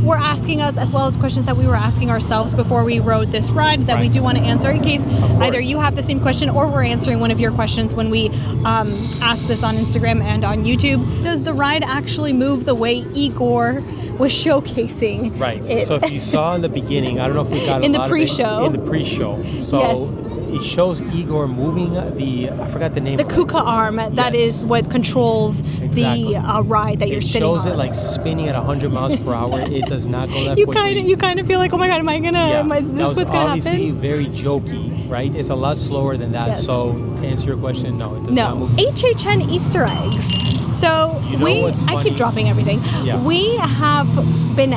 were asking us, as well as questions that we were asking ourselves before we rode this ride that we do want to answer in case either you have the same question or we're answering one of your questions when we ask this on Instagram and on YouTube. Does the ride actually move the way Igor was showcasing? Right. So if you saw in the beginning, I don't know if we got in a the lot pre-show. of it in the pre-show. So yes. It shows Igor moving I forgot the name. The KUKA arm. That is what controls the ride that you're sitting on. It shows it like spinning at 100 miles per hour. It does not go that quickly. You kind of feel like, oh my God, is this what's gonna obviously happen? very jokey, right? It's a lot slower than that. Yes. So to answer your question, no, it does not move. HHN Easter eggs. So what's I funny? keep dropping everything. Yeah. We have been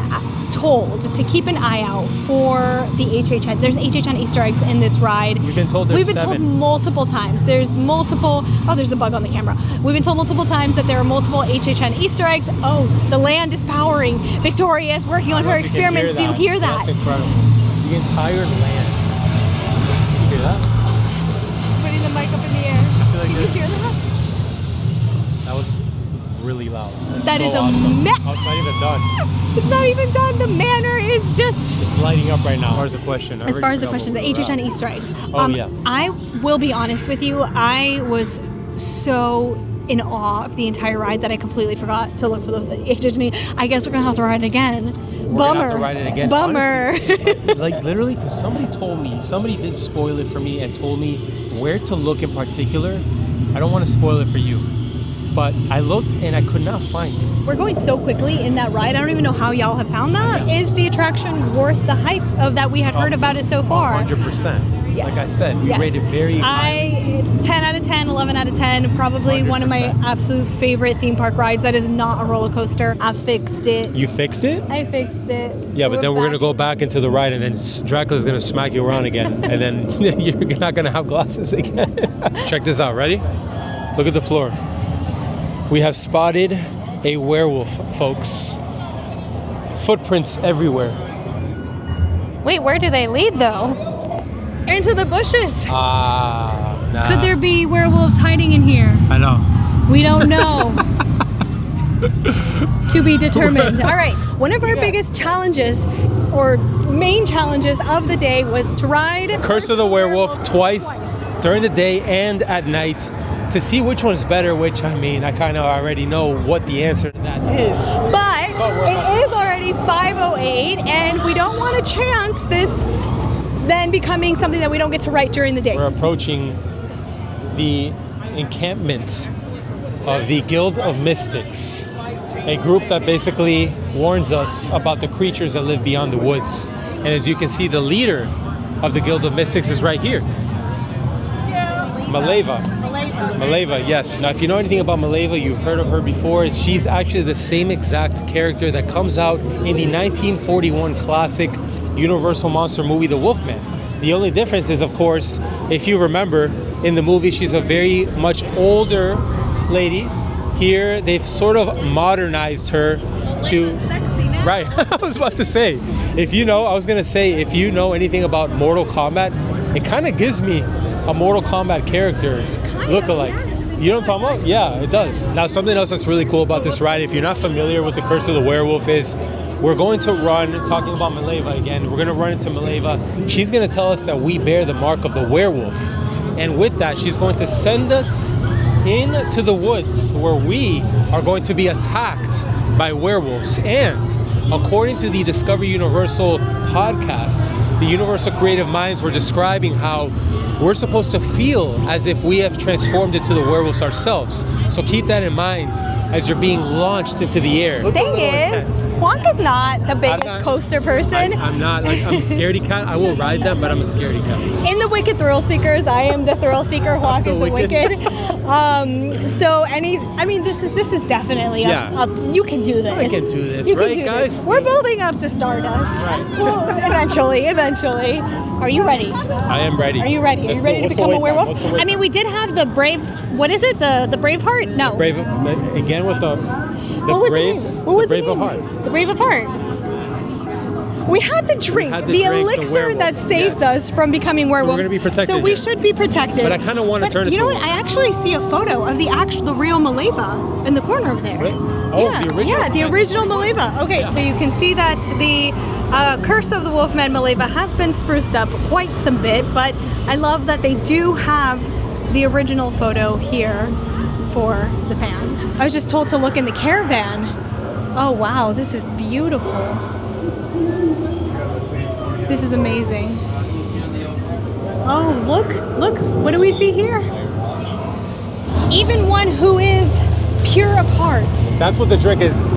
told to keep an eye out for the HHN. There's HHN Easter eggs in this ride. We've been told there's 7. We've been told multiple times. There's multiple. Oh, there's a bug on the camera. We've been told multiple times that there are multiple HHN Easter eggs. Oh, the land is powering. Victoria is working on her experiments. Do you hear that? That's incredible. The entire land. You hear that? Putting the mic up in the air. Did you hear that? That was really loud. That so is awesome. Oh, it's not even done. It's not even done. The manor is just... It's lighting up right now. As far as the question. the HHN Easter eggs. Yeah. I will be honest with you. I was so in awe of the entire ride that I completely forgot to look for those HHN. I guess we're going to have to ride it again. We're gonna have to ride it again. Bummer. Honestly, like literally, because somebody did spoil it for me and told me where to look in particular. I don't want to spoil it for you. But I looked and I could not find it. We're going so quickly in that ride. I don't even know how y'all have found that. Is the attraction worth the hype of that we had heard about it so far? 100%. Yes. Like I said, we rated very high. 10 out of 10, 11 out of 10. Probably 100%. One of my absolute favorite theme park rides. That is not a roller coaster. I fixed it. You fixed it? I fixed it. Yeah, but then we're going to go back into the ride and then Dracula's going to smack you around again. And then you're not going to have glasses again. Check this out. Ready? Look at the floor. We have spotted a werewolf, folks. Footprints everywhere. Wait, where do they lead though? Into the bushes. Nah. Could there be werewolves hiding in here? I know. We don't know. To be determined. All right. One of our biggest challenges or main challenges of the day was to ride Curse of the Werewolf twice during the day and at night to see which one's better, which I mean, I kind of already know what the answer to that is. But it is already 5:08 and we don't want to chance this then becoming something that we don't get to write during the day. We're approaching the encampment of the Guild of Mystics, a group that basically warns us about the creatures that live beyond the woods. And as you can see, the leader of the Guild of Mystics is right here. Maleva, yes. Now, if you know anything about Maleva, you've heard of her before. She's actually the same exact character that comes out in the 1941 classic Universal monster movie, The Wolfman. The only difference is, of course, if you remember, in the movie, she's a very much older lady. Here, they've sort of modernized her to... Right, I was about to say, if you know anything about Mortal Kombat, it kind of gives me a Mortal Kombat character look-alike. You know what I'm talking about? Yeah, it does. Now, something else that's really cool about this ride, if you're not familiar with the Curse of the Werewolf, is we're going to run, talking about Maleva again, we're going to run into Maleva. She's going to tell us that we bear the mark of the werewolf. And with that, she's going to send us into the woods where we are going to be attacked by werewolves. And according to the Discover Universal podcast, the Universal Creative Minds were describing how we're supposed to feel as if we have transformed into the werewolves ourselves. So keep that in mind as you're being launched into the air. The thing is, why Wonk is not the biggest coaster person. I'm not like I'm a scaredy cat. I will ride them, but I'm a scaredy cat. In the Wicked Thrill Seekers, I am the thrill seeker. Hawk is the Wicked. This is definitely you can do this. I can do this, You can right, do guys? this. We're building up to Stardust. Right. Well, eventually. Are you ready? I am ready. Are you ready? Are you ready to become a werewolf? I mean, we did have the Brave. What is it? The Braveheart? No. Brave again with the Brave. The Brave of Heart. The Brave of Heart. We had the drink, the elixir that saves us from becoming werewolves. So we're gonna be protected. So we should be protected. But I kind of want to turn it. You know what? I actually see a photo of the real Maleva in the corner over there. Right? Oh, yeah, the original. Yeah, the original Maleva. Okay, so you can see that the Curse of the Wolfman Maleva has been spruced up quite some bit, but I love that they do have the original photo here for the fans. I was just told to look in the caravan. Oh wow, this is beautiful. This is amazing. Oh, look, what do we see here? Even one who is pure of heart. That's what the drink is.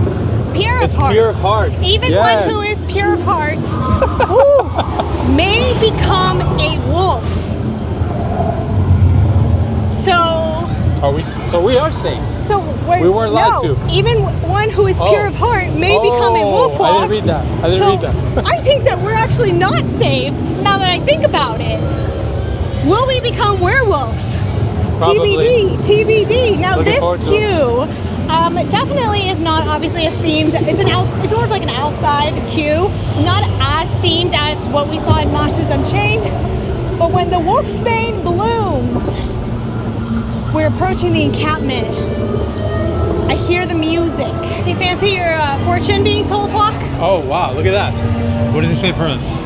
Pure It's of heart. pure of heart. Even Yes. one who is pure of heart may become a wolf. So we are safe. So We weren't lied to. Even one who is pure of heart may become a wolf. I didn't read that. I didn't read that. I think that we're actually not safe now that I think about it. Will we become werewolves? Probably. TBD. Now Looking this forward to queue definitely is not obviously as themed. It's more of like an outside queue, not as themed as what we saw in Monsters Unchained. But when the wolfsbane blooms, we're approaching the encampment. I hear the music. Do you fancy your fortune being told, Hawk? Oh wow, look at that. What does it say for us?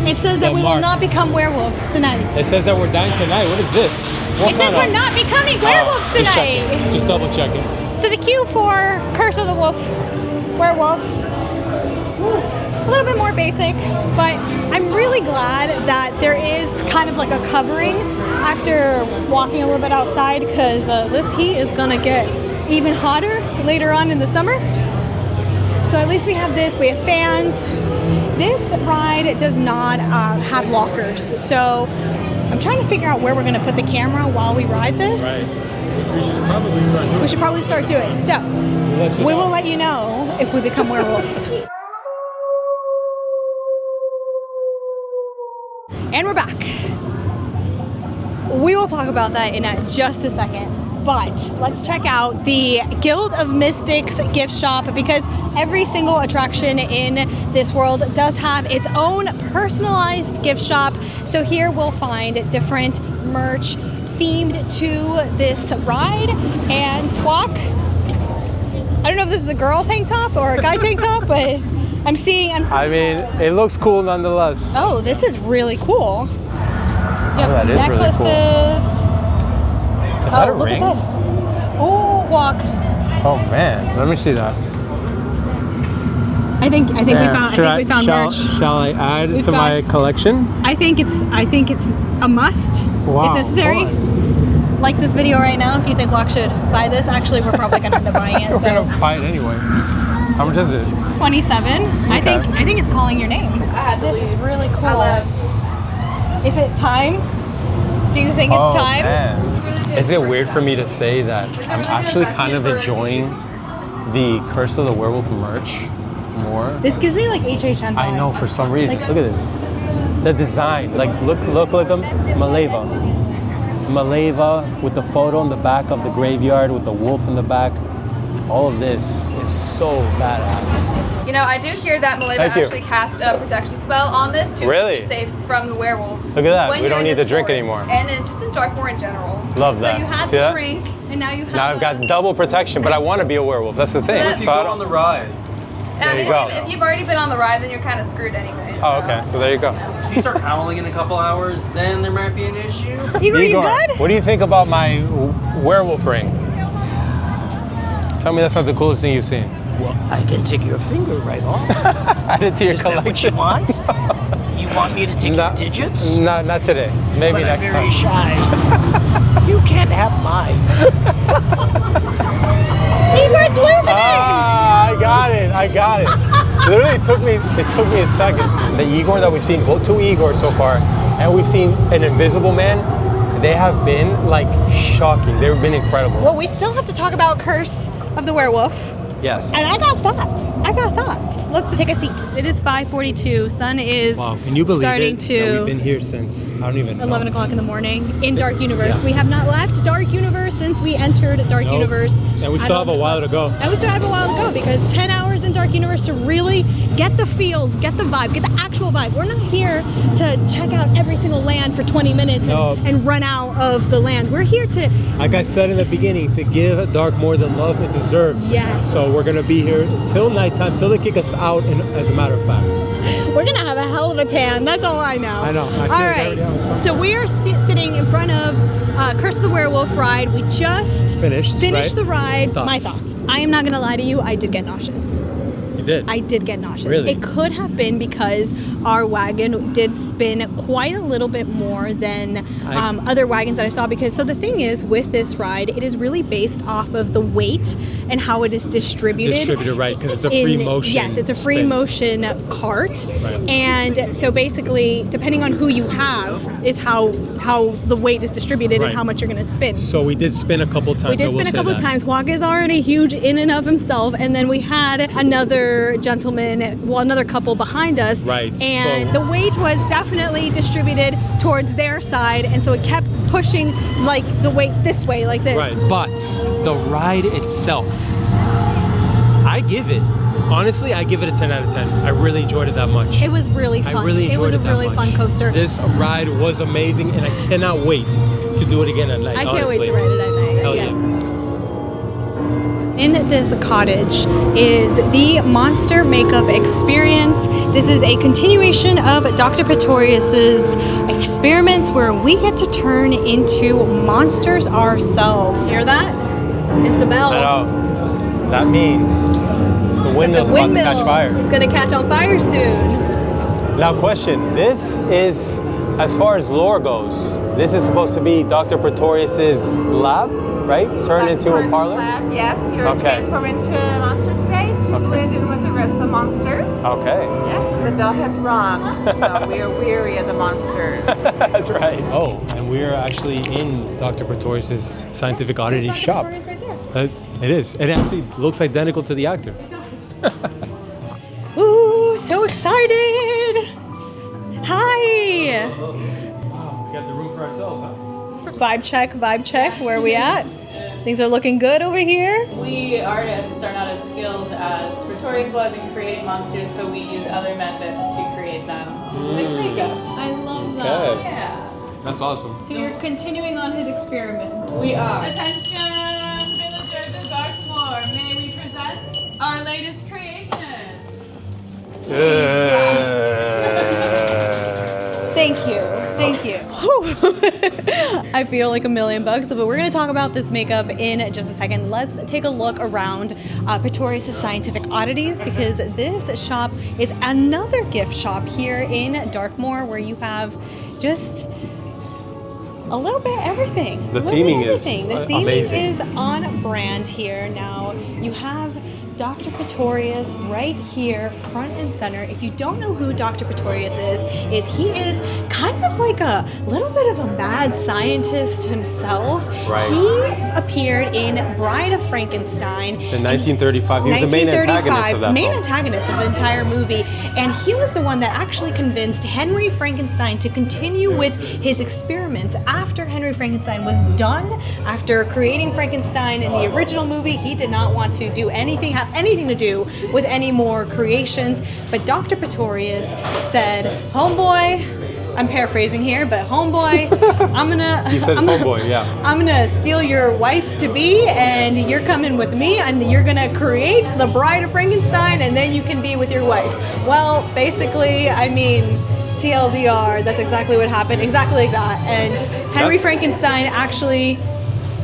It says that we will not become werewolves tonight. It says that we're dying tonight. What is this? It says we're not becoming werewolves Just tonight. checking. Just double checking. So the queue for Curse of the Werewolf, a little bit more basic, but I'm really glad that there is kind of like a covering after walking a little bit outside, because this heat is gonna get even hotter later on in the summer. So at least we have this, we have fans. This ride does not have lockers, so I'm trying to figure out where we're gonna put the camera while we ride this. Right. Which we should probably start doing. We should probably start doing. So we will let you know if we become werewolves. And we're back. We will talk about that in just a second. But let's check out the Guild of Mystics gift shop, because every single attraction in this world does have its own personalized gift shop. So here we'll find different merch themed to this ride. And Squawk, I don't know if this is a girl tank top or a guy tank top, but I'm seeing. I mean, it looks cool nonetheless. Oh, this is really cool. You have some that is really cool. necklaces. Is that a look ring? at this. Oh, Walk. Oh man, let me see that. I think we found merch. Shall I add We've to my got- collection? I think it's a must. Wow, It's necessary. come Like this video right now, if you think Walk should buy this, actually we're probably gonna end up buying it. We're So gonna buy it anyway. How much is it? 27. I think it's calling your name. This is really cool. Is it time? Do you think it's time? Man. Is it weird for me to say that I'm actually kind of enjoying the Curse of the Werewolf merch more? This gives me like HHN vibes. I know, for some reason. Like- Look at this. The design, like look like a Maleva. Maleva with the photo in the back of the graveyard with the wolf in the back. All of this is so badass. You know, I do hear that Maleva Thank you. actually cast a protection spell on this to Really? keep you safe from the werewolves. Look at that. when We you're don't in need this to drink forest. anymore. And just in Darkmoor in general. Love that. So you had See to that? drink, and now you have. Now I've got double protection, but I want to be a werewolf. That's the thing. that- So I don't. the ride. I mean, you go. if you've already been on the ride, then you're kind of screwed anyway. Oh, okay. So there you go. If you start howling in a couple hours, then there might be an issue. Igor, you good? What do you think about my werewolf ring? Tell me that's not the coolest thing you've seen. Well, I can take your finger right off. Add it to your Is that what you collection. want? You want me to take your digits? Not today. Maybe But I'm next very time. shy. You can't have mine. Igor's losing it! Ah, I got it. Literally, it took me a second. The Igor that we've seen, two Igors so far, and we've seen an Invisible Man. They have been like shocking. They've been incredible. Well, we still have to talk about Curse of the Werewolf. Yes. And I got thoughts. Let's take a seat. It is 5:42. Sun is Can you believe starting it? to. That we've been here since, I don't even know. 11 o'clock in the morning in Dark Universe. Yeah. We have not left Dark Universe since we entered Dark Nope. Universe. And we still have a while to go. Because 10 hours in Dark Universe to really get the feels, get the vibe, get the actual vibe. We're not here to check out every single land for 20 minutes and run out of the land. We're here to... Like I said in the beginning, to give Dark more the love it deserves. Yes. So we're going to be here until nighttime, till they kick us out, and as a matter of fact. We're going to have a hell of a tan. That's all I know. I know. All right. So we are sitting in front of Curse of the Werewolf ride. We just finished the ride. Thoughts? My thoughts. I am not going to lie to you. I did get nauseous. You did? I did get nauseous. Really? It could have been because our wagon did spin quite a little bit more than other wagons that I saw. So the thing is, with this ride, it is really based off of the weight and how it is distributed. Right, because it's a free motion. Yes, it's a free motion cart. Right. And so basically, depending on who you have, is how the weight is distributed and how much you're going to spin. So we did spin a couple times. We did spin a couple times. Waka is already huge in and of himself, and then we had another another couple behind us. Right. And the weight was definitely distributed towards their side, and so it kept pushing like the weight this way, like this. Right. But the ride itself, I give it a 10 out of 10. I really enjoyed it that much. It was really fun. I really enjoyed it was a that really much. fun coaster. This ride was amazing, and I cannot wait to do it again at night. I can't wait to ride it at night. Hell yeah. In this cottage is the Monster Makeup Experience. This is a continuation of Dr. Pretorius's experiments where we get to turn into monsters ourselves. Hear that? Is the bell. I know. That means the windmill's about to catch fire. It's going to catch on fire soon. Now question, this is, as far as lore goes, this is supposed to be Dr. Pretorius's lab, right? Turned into a parlor? Lab, yes, you're transformed into a monster today to blend in with the rest of the monsters. Okay. Yes, the bell has rung, so we are weary of the monsters. That's right. Oh, and we're actually in Dr. Pretorius's scientific oddity shop. It is. It actually looks identical to the actor. Ooh, so excited! Hi! Wow, we got the room for ourselves, huh? Vibe check. Where are we at? Things are looking good over here. We artists are not as skilled as Pretorius was in creating monsters, so we use other methods to create them, like makeup. I love that. Okay. Yeah. That's awesome. So you're continuing on his experiments. We are. Attention, villagers of Darkmoor, may we present our latest creations. Thank you. I feel like $1,000,000, but we're going to talk about this makeup in just a second. Let's take a look around Pretorius' Scientific Oddities, because this shop is another gift shop here in Darkmoor where you have just a little bit everything. The theming is The theming amazing. is on brand here. Now, you have Dr. Pretorius right here, front and center. If you don't know who Dr. Pretorius is he is kind of like a little bit of a mad scientist himself. Right. He appeared in Bride of Frankenstein. In 1935, he was the main antagonist of that main film. antagonist of the entire movie. And he was the one that actually convinced Henry Frankenstein to continue with his experiments after Henry Frankenstein was done. After creating Frankenstein in the original movie, he did not want to do anything, have anything to do with any more creations. But Dr. Pretorius said, homeboy, I'm paraphrasing here, but homeboy, He said homeboy, yeah. I'm gonna steal your wife to be, and you're coming with me, and you're gonna create the Bride of Frankenstein, and then you can be with your wife. Well, basically, I mean, TLDR, that's exactly what happened, exactly like that. And Henry Frankenstein actually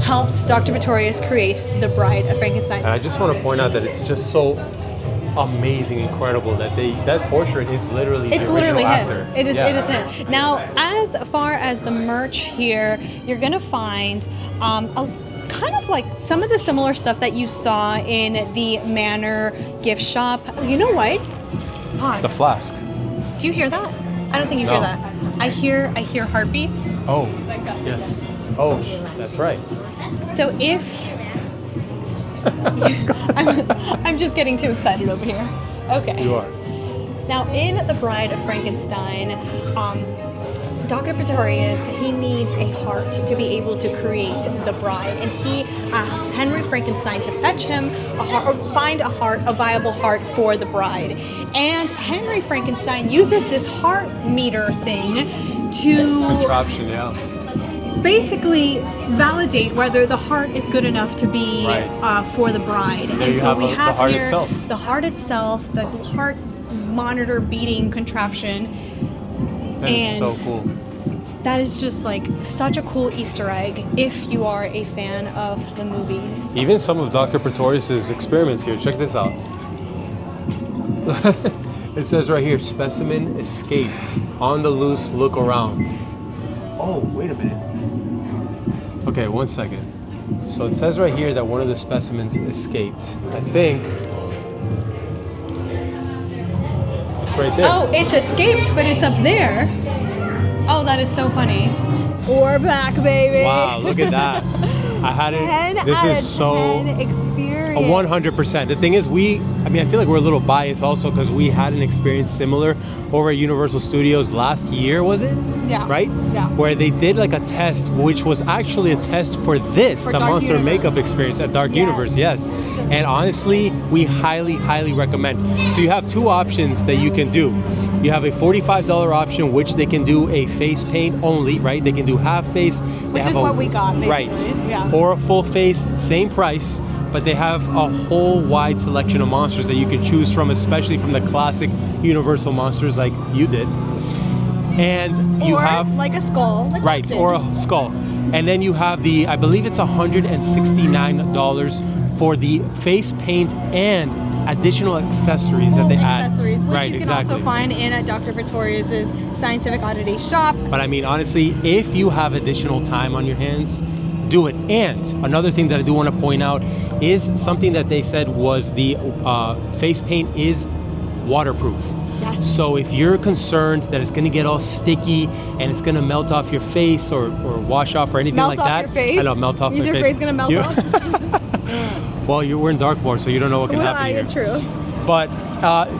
helped Dr. Pretorius create the Bride of Frankenstein. And I just want to point out that it's just so amazing, incredible that that portrait is literally It's the literally original him. actor. It is. Yeah. It is him. Now, as far as the merch here, you're gonna find a kind of like some of the similar stuff that you saw in the Manor gift shop. You know what? Pause. The flask. Do you hear that? I don't think you hear No. that. I hear heartbeats. Oh, yes. Oh, that's right. So if I'm just getting too excited over here. Okay. You are. Now, in The Bride of Frankenstein, Dr. Pretorius, he needs a heart to be able to create the bride, and he asks Henry Frankenstein to fetch him a heart, or find a viable heart for the bride. And Henry Frankenstein uses this heart meter thing to Contraption, yeah. basically validate whether the heart is good enough to be for the bride. There And you so we the have heart here itself. the heart itself, the heart monitor beating contraption. That is so cool. That is just like such a cool Easter egg if you are a fan of the movies. Even some of Dr. Pretorius's experiments here. Check this out. It says right here, specimen escaped. On the loose, look around. Oh, wait a minute. Okay, 1 second. So it says right here that one of the specimens escaped. I think it's right there. Oh, it's escaped, but it's up there. Oh, that is so funny. We're back, baby. Wow, look at that. I had it. 10 This out is of so 10 experience. 100%. The thing is, I feel like we're a little biased also because we had an experience similar over at Universal Studios last year, was it? Yeah. Right? Yeah. Where they did like a test, which was actually a test for this, For the Dark Monster Universe. Makeup experience at Dark Yes. Universe, yes. And honestly, we highly, highly recommend. So you have two options that you can do. You have a $45 option, which they can do a face paint only, right? They can do half face. Which is what we got, basically. Right. Yeah. Or a full face, same price, but they have a whole wide selection of monsters that you can choose from, especially from the classic Universal monsters like you did. And you or have like a skull. Like right, or a skull. And then you have I believe it's $169 for the face paint and additional accessories that they add. Accessories, which right, you can exactly. also find in at Dr. Pretorius's Scientific Oddity shop. But I mean, honestly, if you have additional time on your hands, do it. And another thing that I do want to point out is something that they said was the face paint is waterproof. Yes. So if you're concerned that it's going to get all sticky and it's going to melt off your face or wash off or anything Melt like off that. your face? I know, melt off Is my your face. face gonna melt off? Well, we're in Darkmoor, so you don't know what can happen here. True. But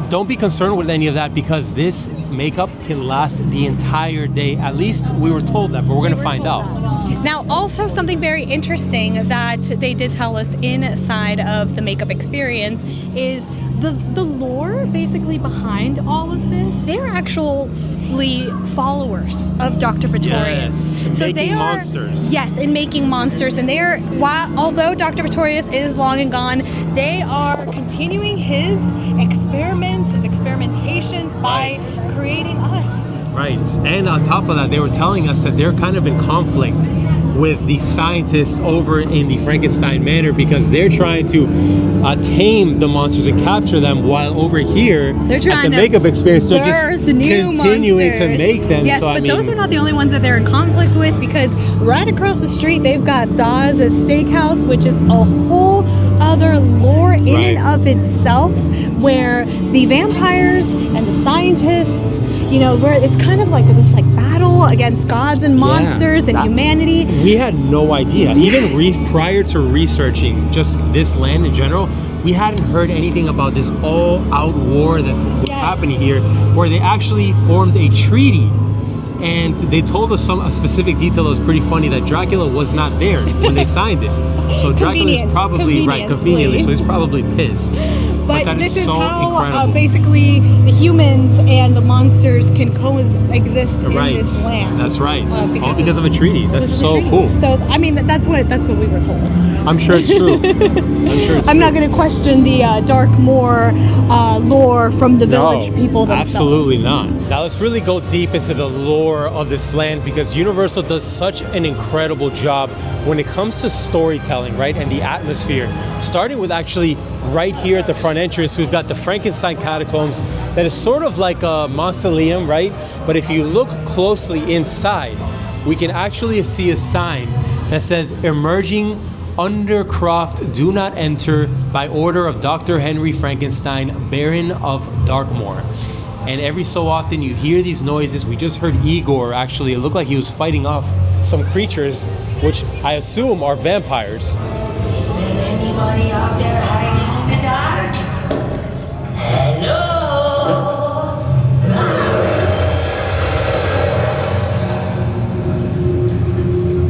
don't be concerned with any of that because this makeup can last the entire day. At least we were told that, but we're going to find out. Now, also something very interesting that they did tell us inside of the makeup experience is the lore basically behind all of this. They're actually followers of Dr. Pretorius. Yes, so making they are monsters. Yes, in making monsters, and they are although Dr. Pretorius is long and gone, they are continuing his experiments, his experimentations by creating us. Right. And on top of that, they were telling us that they're kind of in conflict with the scientists over in the Frankenstein Manor because they're trying to tame the monsters and capture them, while over here They're at trying the to makeup experience, they're just birth the new continuing monsters. to make them. Yes, So but I mean, those are not the only ones that they're in conflict with because right across the street they've got Dawes' Steakhouse, which is a whole other lore in Right. and of itself, where the vampires and the scientists, where it's kind of like this battle against gods and monsters and humanity. we had no idea. Even prior to researching just this land in general, we hadn't heard anything about this all-out war that was happening here, where they actually formed a treaty. And they told us a specific detail that was pretty funny, that Dracula was not there when they signed it. So Dracula is probably, conveniently, so he's probably pissed. But that this is so how incredible. basically the humans and the monsters can coexist in Right. this land. That's right. because All because of a treaty. That's because of a so treaty. cool. So I mean, that's what we were told. I'm sure it's true. I'm not going to question the Darkmoor lore from the village people themselves. Absolutely not. Now let's really go deep into the lore of this land because Universal does such an incredible job when it comes to storytelling, right? And the atmosphere. Starting with actually right here at the front entrance, we've got the Frankenstein catacombs that is sort of like a mausoleum, right? But if you look closely inside, we can actually see a sign that says emerging Undercroft do not enter by order of Dr. Henry Frankenstein, Baron of Darkmoor. And every so often you hear these noises. We just heard Igor, actually, it looked like he was fighting off some creatures, which I assume are vampires. Is there anybody out there hiding in the dark? Hello?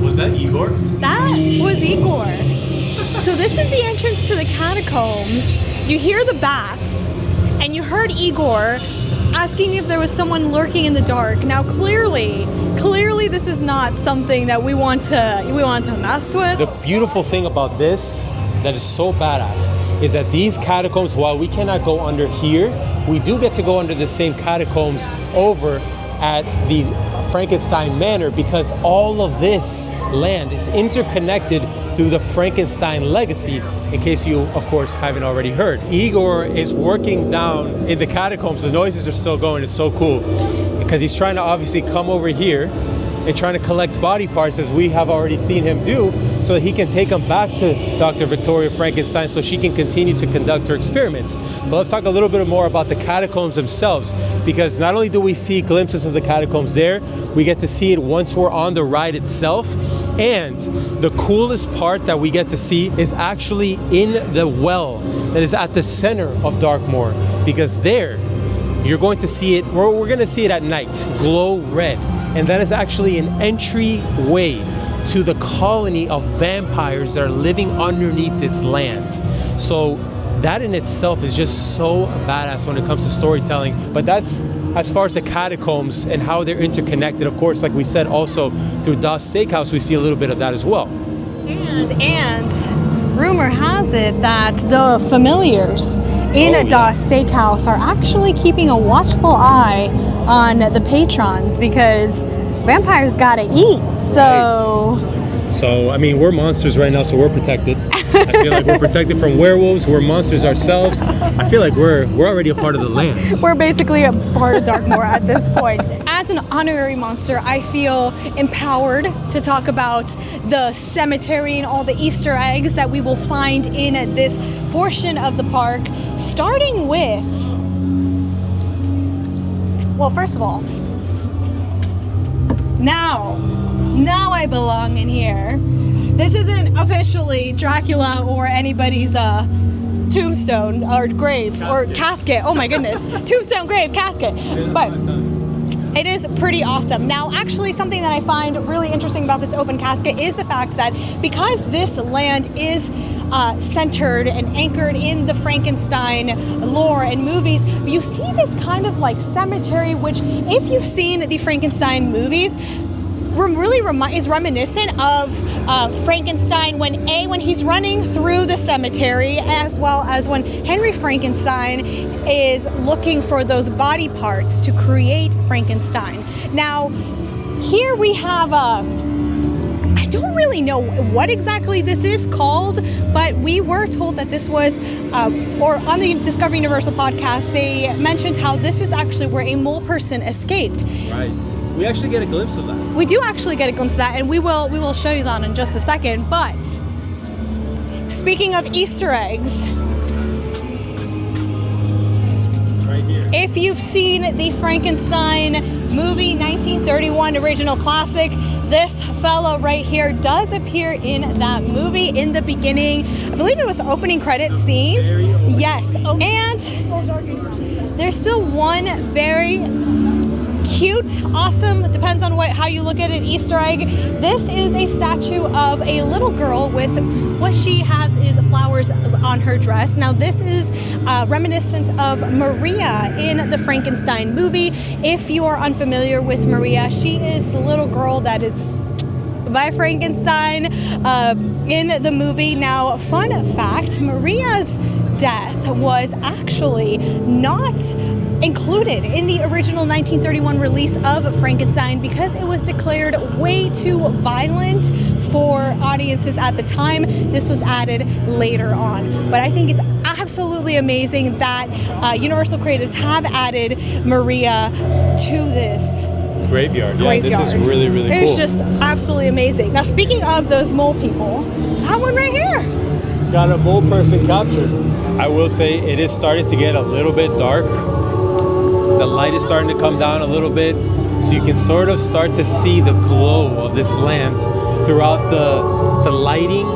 Was that Igor? That was Igor. So this is the entrance to the catacombs. You hear the bats, and you heard Igor asking if there was someone lurking in the dark. Now clearly this is not something that we want to mess with. The beautiful thing about this that is so badass is that these catacombs, while we cannot go under here, we do get to go under the same catacombs over at the Frankenstein Manor, because all of this land is interconnected through the Frankenstein legacy, in case you, of course, haven't already heard. Igor is working down in the catacombs. The noises are still going. It's so cool because he's trying to obviously come over here and trying to collect body parts, as we have already seen him do, so that he can take them back to Dr. Victoria Frankenstein so she can continue to conduct her experiments. But let's talk a little bit more about the catacombs themselves, because not only do we see glimpses of the catacombs there, we get to see it once we're on the ride itself. And the coolest part that we get to see is actually in the well that is at the center of Darkmoor, because there you're going to see it, we're going to see it at night, glow red. And that is actually an entryway to the colony of vampires that are living underneath this land. So that in itself is just so badass when it comes to storytelling. But that's as far as the catacombs and how they're interconnected. Of course, like we said, also through Das Steakhouse, we see a little bit of that as well. And rumor has it that the familiars in Das Steakhouse are actually keeping a watchful eye on the patrons, because vampires gotta eat. So, right. So I mean, we're monsters right now, so we're protected. I feel like we're protected from werewolves. We're monsters ourselves. I feel like we're already a part of the land. We're basically a part of Darkmoor at this point. As an honorary monster, I feel empowered to talk about the cemetery and all the Easter eggs that we will find in this portion of the park, starting with, well, first of all, now I belong in here. This isn't officially Dracula or anybody's tombstone or grave or casket. Oh my goodness. Tombstone, grave, casket. But it is pretty awesome. Now, actually, something that I find really interesting about this open casket is the fact that because this land is centered and anchored in the Frankenstein lore and movies, you see this kind of like cemetery, which if you've seen the Frankenstein movies, really is reminiscent of Frankenstein when he's running through the cemetery, as well as when Henry Frankenstein is looking for those body parts to create Frankenstein. Now, here we have I don't really know what exactly this is called, but we were told that this was, or on the Discovery Universal podcast, they mentioned how this is actually where a mole person escaped. Right. We actually get a glimpse of that. We do actually get a glimpse of that, and we will show you that in just a second. But speaking of Easter eggs, right here. If you've seen the Frankenstein movie, 1931 original classic, this fellow right here does appear in that movie in the beginning. I believe it was opening credit scenes. Yes, and there's still one very cute, awesome, depends on how you look at it, Easter egg. This is a statue of a little girl with what she has is flowers on her dress. Now this is reminiscent of Maria in the Frankenstein movie. If you are unfamiliar with Maria, she is the little girl that is by Frankenstein in the movie. Now, fun fact, Maria's death was actually not included in the original 1931 release of Frankenstein because it was declared way too violent for audiences at the time. This was added later on. But I think it's absolutely amazing that Universal Creatives have added Maria to this Graveyard. Yeah, Graveyard. this is really, really cool. It's just absolutely amazing. Now, speaking of those mole people, I have one right here. Got a mole person captured. I will say it is starting to get a little bit dark. The light is starting to come down a little bit, so you can sort of start to see the glow of this land throughout the lighting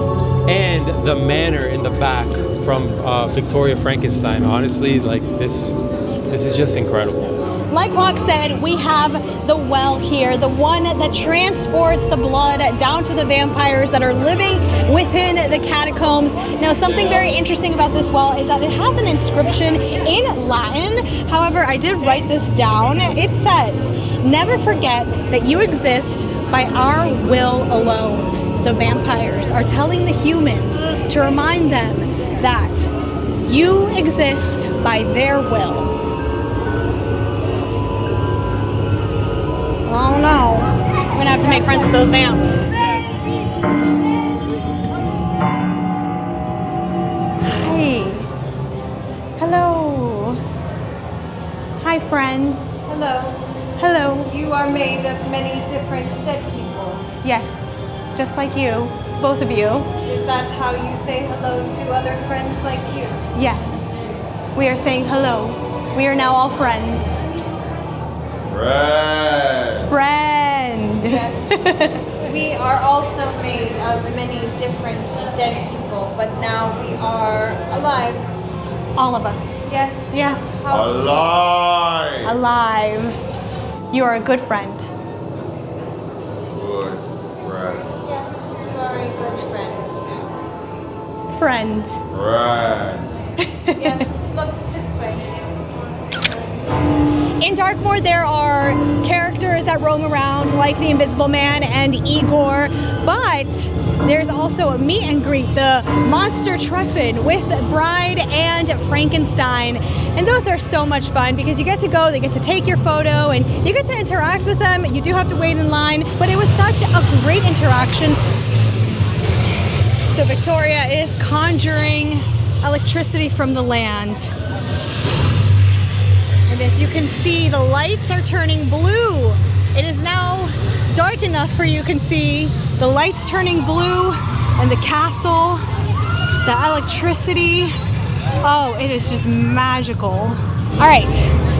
and the manor in the back from Victoria Frankenstein. Honestly, like this is just incredible. Like Hawk said, we have the well here, the one that transports the blood down to the vampires that are living within the catacombs. Now, something very interesting about this well is that it has an inscription in Latin. However, I did write this down. It says, "Never forget that you exist by our will alone." The vampires are telling the humans to remind them that you exist by their will. Oh no, I'm gonna have to make friends with those vamps. Hi. Hello. Hi, friend. Hello. Hello. You are made of many different dead people. Yes, just like you, both of you. Is that how you say hello to other friends like you? Yes, we are saying hello. We are now all friends. Friend. Yes. We are also made of many different dead people, but now we are alive. All of us. Yes. Yes. How? Alive. You are a good friend. Good friend. Yes, you are a good friend. Friend. Friend. Yes, look this way. In Darkmoor, there are characters that roam around like the Invisible Man and Igor, but there's also a meet and greet, the Monster Treffin with Bride and Frankenstein. And those are so much fun because you get to go, they get to take your photo, and you get to interact with them. You do have to wait in line, but it was such a great interaction. So Victoria is conjuring electricity from the land. And as you can see, the lights are turning blue. It is now dark enough for you can see the lights turning blue and the castle, the electricity. Oh, it is just magical. All right,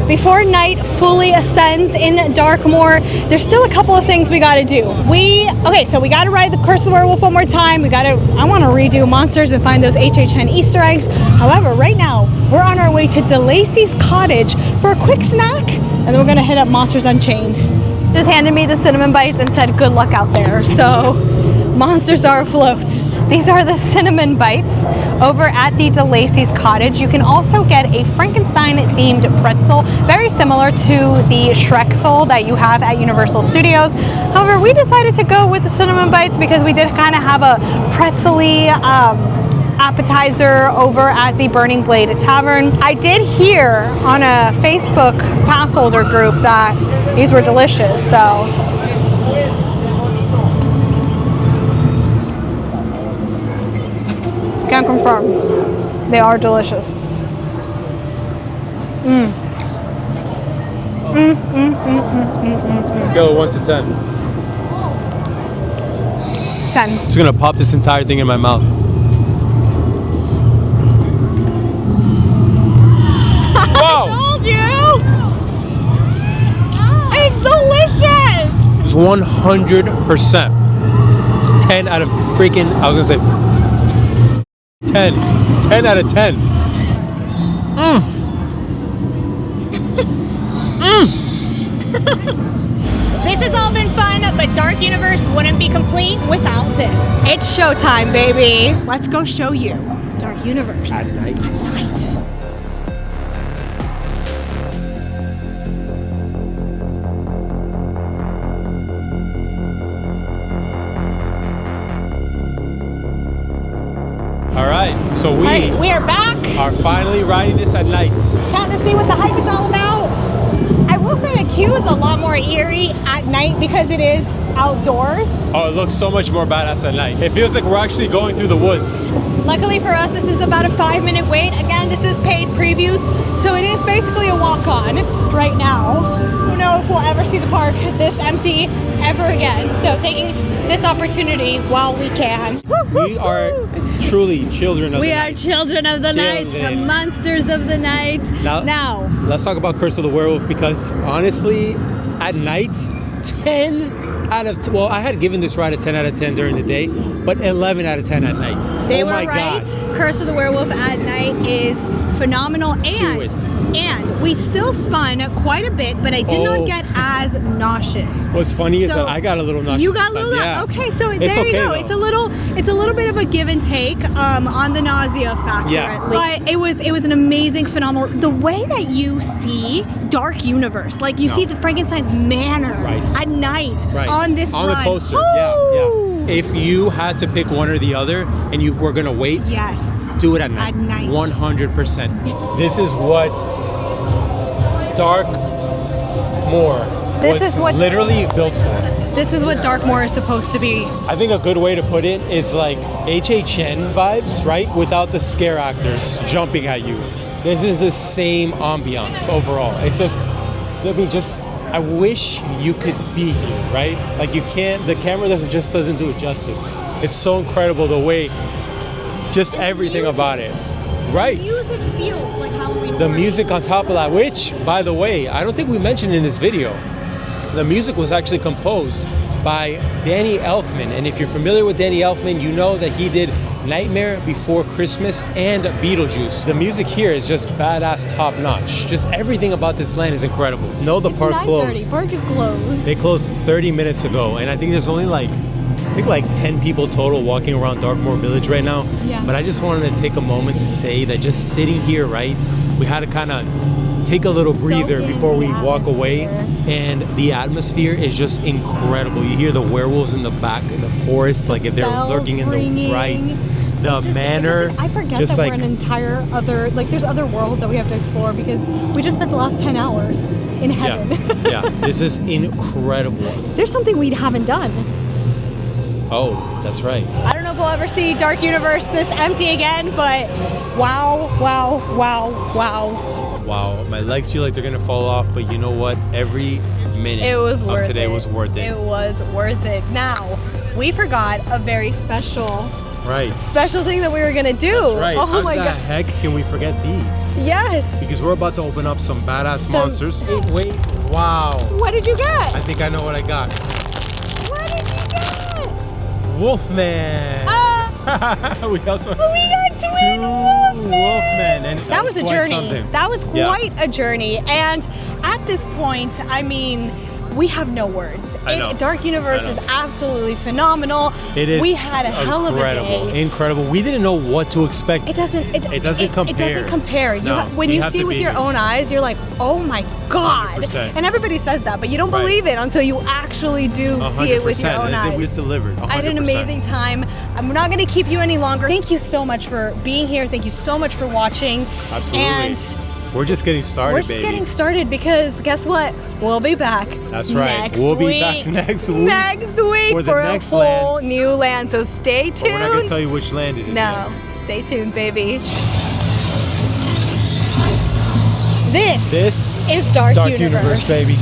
before night fully ascends in Darkmoor, there's still a couple of things we gotta do. So we gotta ride the Curse of the Werewolf one more time. I wanna redo Monsters and find those HHN Easter eggs. However, right now, we're on our way to DeLacy's Cottage for a quick snack, and then we're gonna hit up Monsters Unchained. Just handed me the cinnamon bites and said, good luck out there. So, monsters are afloat. These are the cinnamon bites over at the DeLacy's Cottage. You can also get a Frankenstein-themed pretzel, very similar to the Shrek-Soul that you have at Universal Studios. However, we decided to go with the cinnamon bites because we did kind of have a pretzel-y appetizer over at the Burning Blade Tavern. I did hear on a Facebook pass holder group that these were delicious, so. Can confirm, they are delicious. Scale of 1 to 10. 10. Just gonna pop this entire thing in my mouth. Whoa! I told you! It's delicious! It's 100%. 10 out of freaking, I was gonna say 10. 10 out of 10. This has all been fun, but Dark Universe wouldn't be complete without this. It's showtime, baby. Let's go show you Dark Universe. At night. All right, so we are back. Are finally riding this at night. Time to see what the hype is all about. I will say a queue is a lot more eerie at night because it is outdoors. Oh, it looks so much more badass at night. It feels like we're actually going through the woods. Luckily for us, this is about a 5-minute wait. Again, this is paid previews, so it is basically a walk-on right now. I don't know if we'll ever see the park this empty ever again. So taking this opportunity while we can. We are truly children of the night. We are children of the night, monsters of the night. Now, let's talk about Curse of the Werewolf, because honestly, at night, 10 out of 10, well, I had given this ride a 10 out of 10 during the day, but 11 out of 10 at night. They were right. Curse of the Werewolf at night is phenomenal, and we still spun quite a bit, but I did not get as nauseous. What's funny is that I got a little nauseous. You got a little, okay. So there you go. Though. It's a little bit of a give and take on the nausea factor. Yeah. But it was an amazing, phenomenal. The way that you see Dark Universe, like you see the Frankenstein's manor at night on this on ride. The poster. Yeah. If you had to pick one or the other, and you were gonna wait, do it at night. 100%. This is what Darkmoor was literally built for. This is what Darkmoor is supposed to be. I think a good way to put it is like HHN vibes, right? Without the scare actors jumping at you. This is the same ambiance overall. It's just, I wish you could be here, right? Like you can't, the camera doesn't do it justice. It's so incredible the way, just everything about it. Right. The music feels like Halloween. The music on top of that, which, by the way, I don't think we mentioned in this video. The music was actually composed by Danny Elfman. And if you're familiar with Danny Elfman, you know that he did Nightmare Before Christmas and Beetlejuice. The music here is just badass, top notch. Just everything about this land is incredible. No, the park closed. Park is closed. They closed 30 minutes ago, and I think there's only like 10 people total walking around Darkmoor Village right now. Yeah. But I just wanted to take a moment to say that just sitting here, right, we had to kind of take a little breather before we walk away, and the atmosphere is just incredible. You hear the werewolves in the back in the forest, like if they're lurking in the manor. I forget that we're an entire other, like there's other worlds that we have to explore because we just spent the last 10 hours in heaven. Yeah, this is incredible. There's something we haven't done. Oh, that's right. I don't know if we'll ever see Dark Universe this empty again, but wow. Wow, my legs feel like they're gonna fall off, but you know what? Every minute of today was worth it. It was worth it. Now, we forgot a very special thing that we were gonna do. That's right. Oh How my the god. heck can we forget these? Yes. Because we're about to open up some badass monsters. Wait, wow. What did you get? I think I know what I got. What did you get? Wolfman. we got Twin Wolfman. And that was a journey. Something. That was quite a journey. And at this point, I mean, we have no words. Dark Universe is absolutely phenomenal. It is. We had a hell of a day. Incredible. We didn't know what to expect. It doesn't compare. It doesn't compare. When you see it with your own eyes, you're like, oh my god. 100%. And everybody says that, but you don't believe it until you actually do see it with your own eyes. It was delivered. 100%. I had an amazing time. I'm not going to keep you any longer. Thank you so much for being here. Thank you so much for watching. Absolutely. And we're just getting started, We're just getting started because guess what? We'll be back. That's right. We'll be back next week. Next week for a whole new land. So stay tuned. But we're not going to tell you which land it is. No. Stay tuned, baby. This is Dark Universe, baby.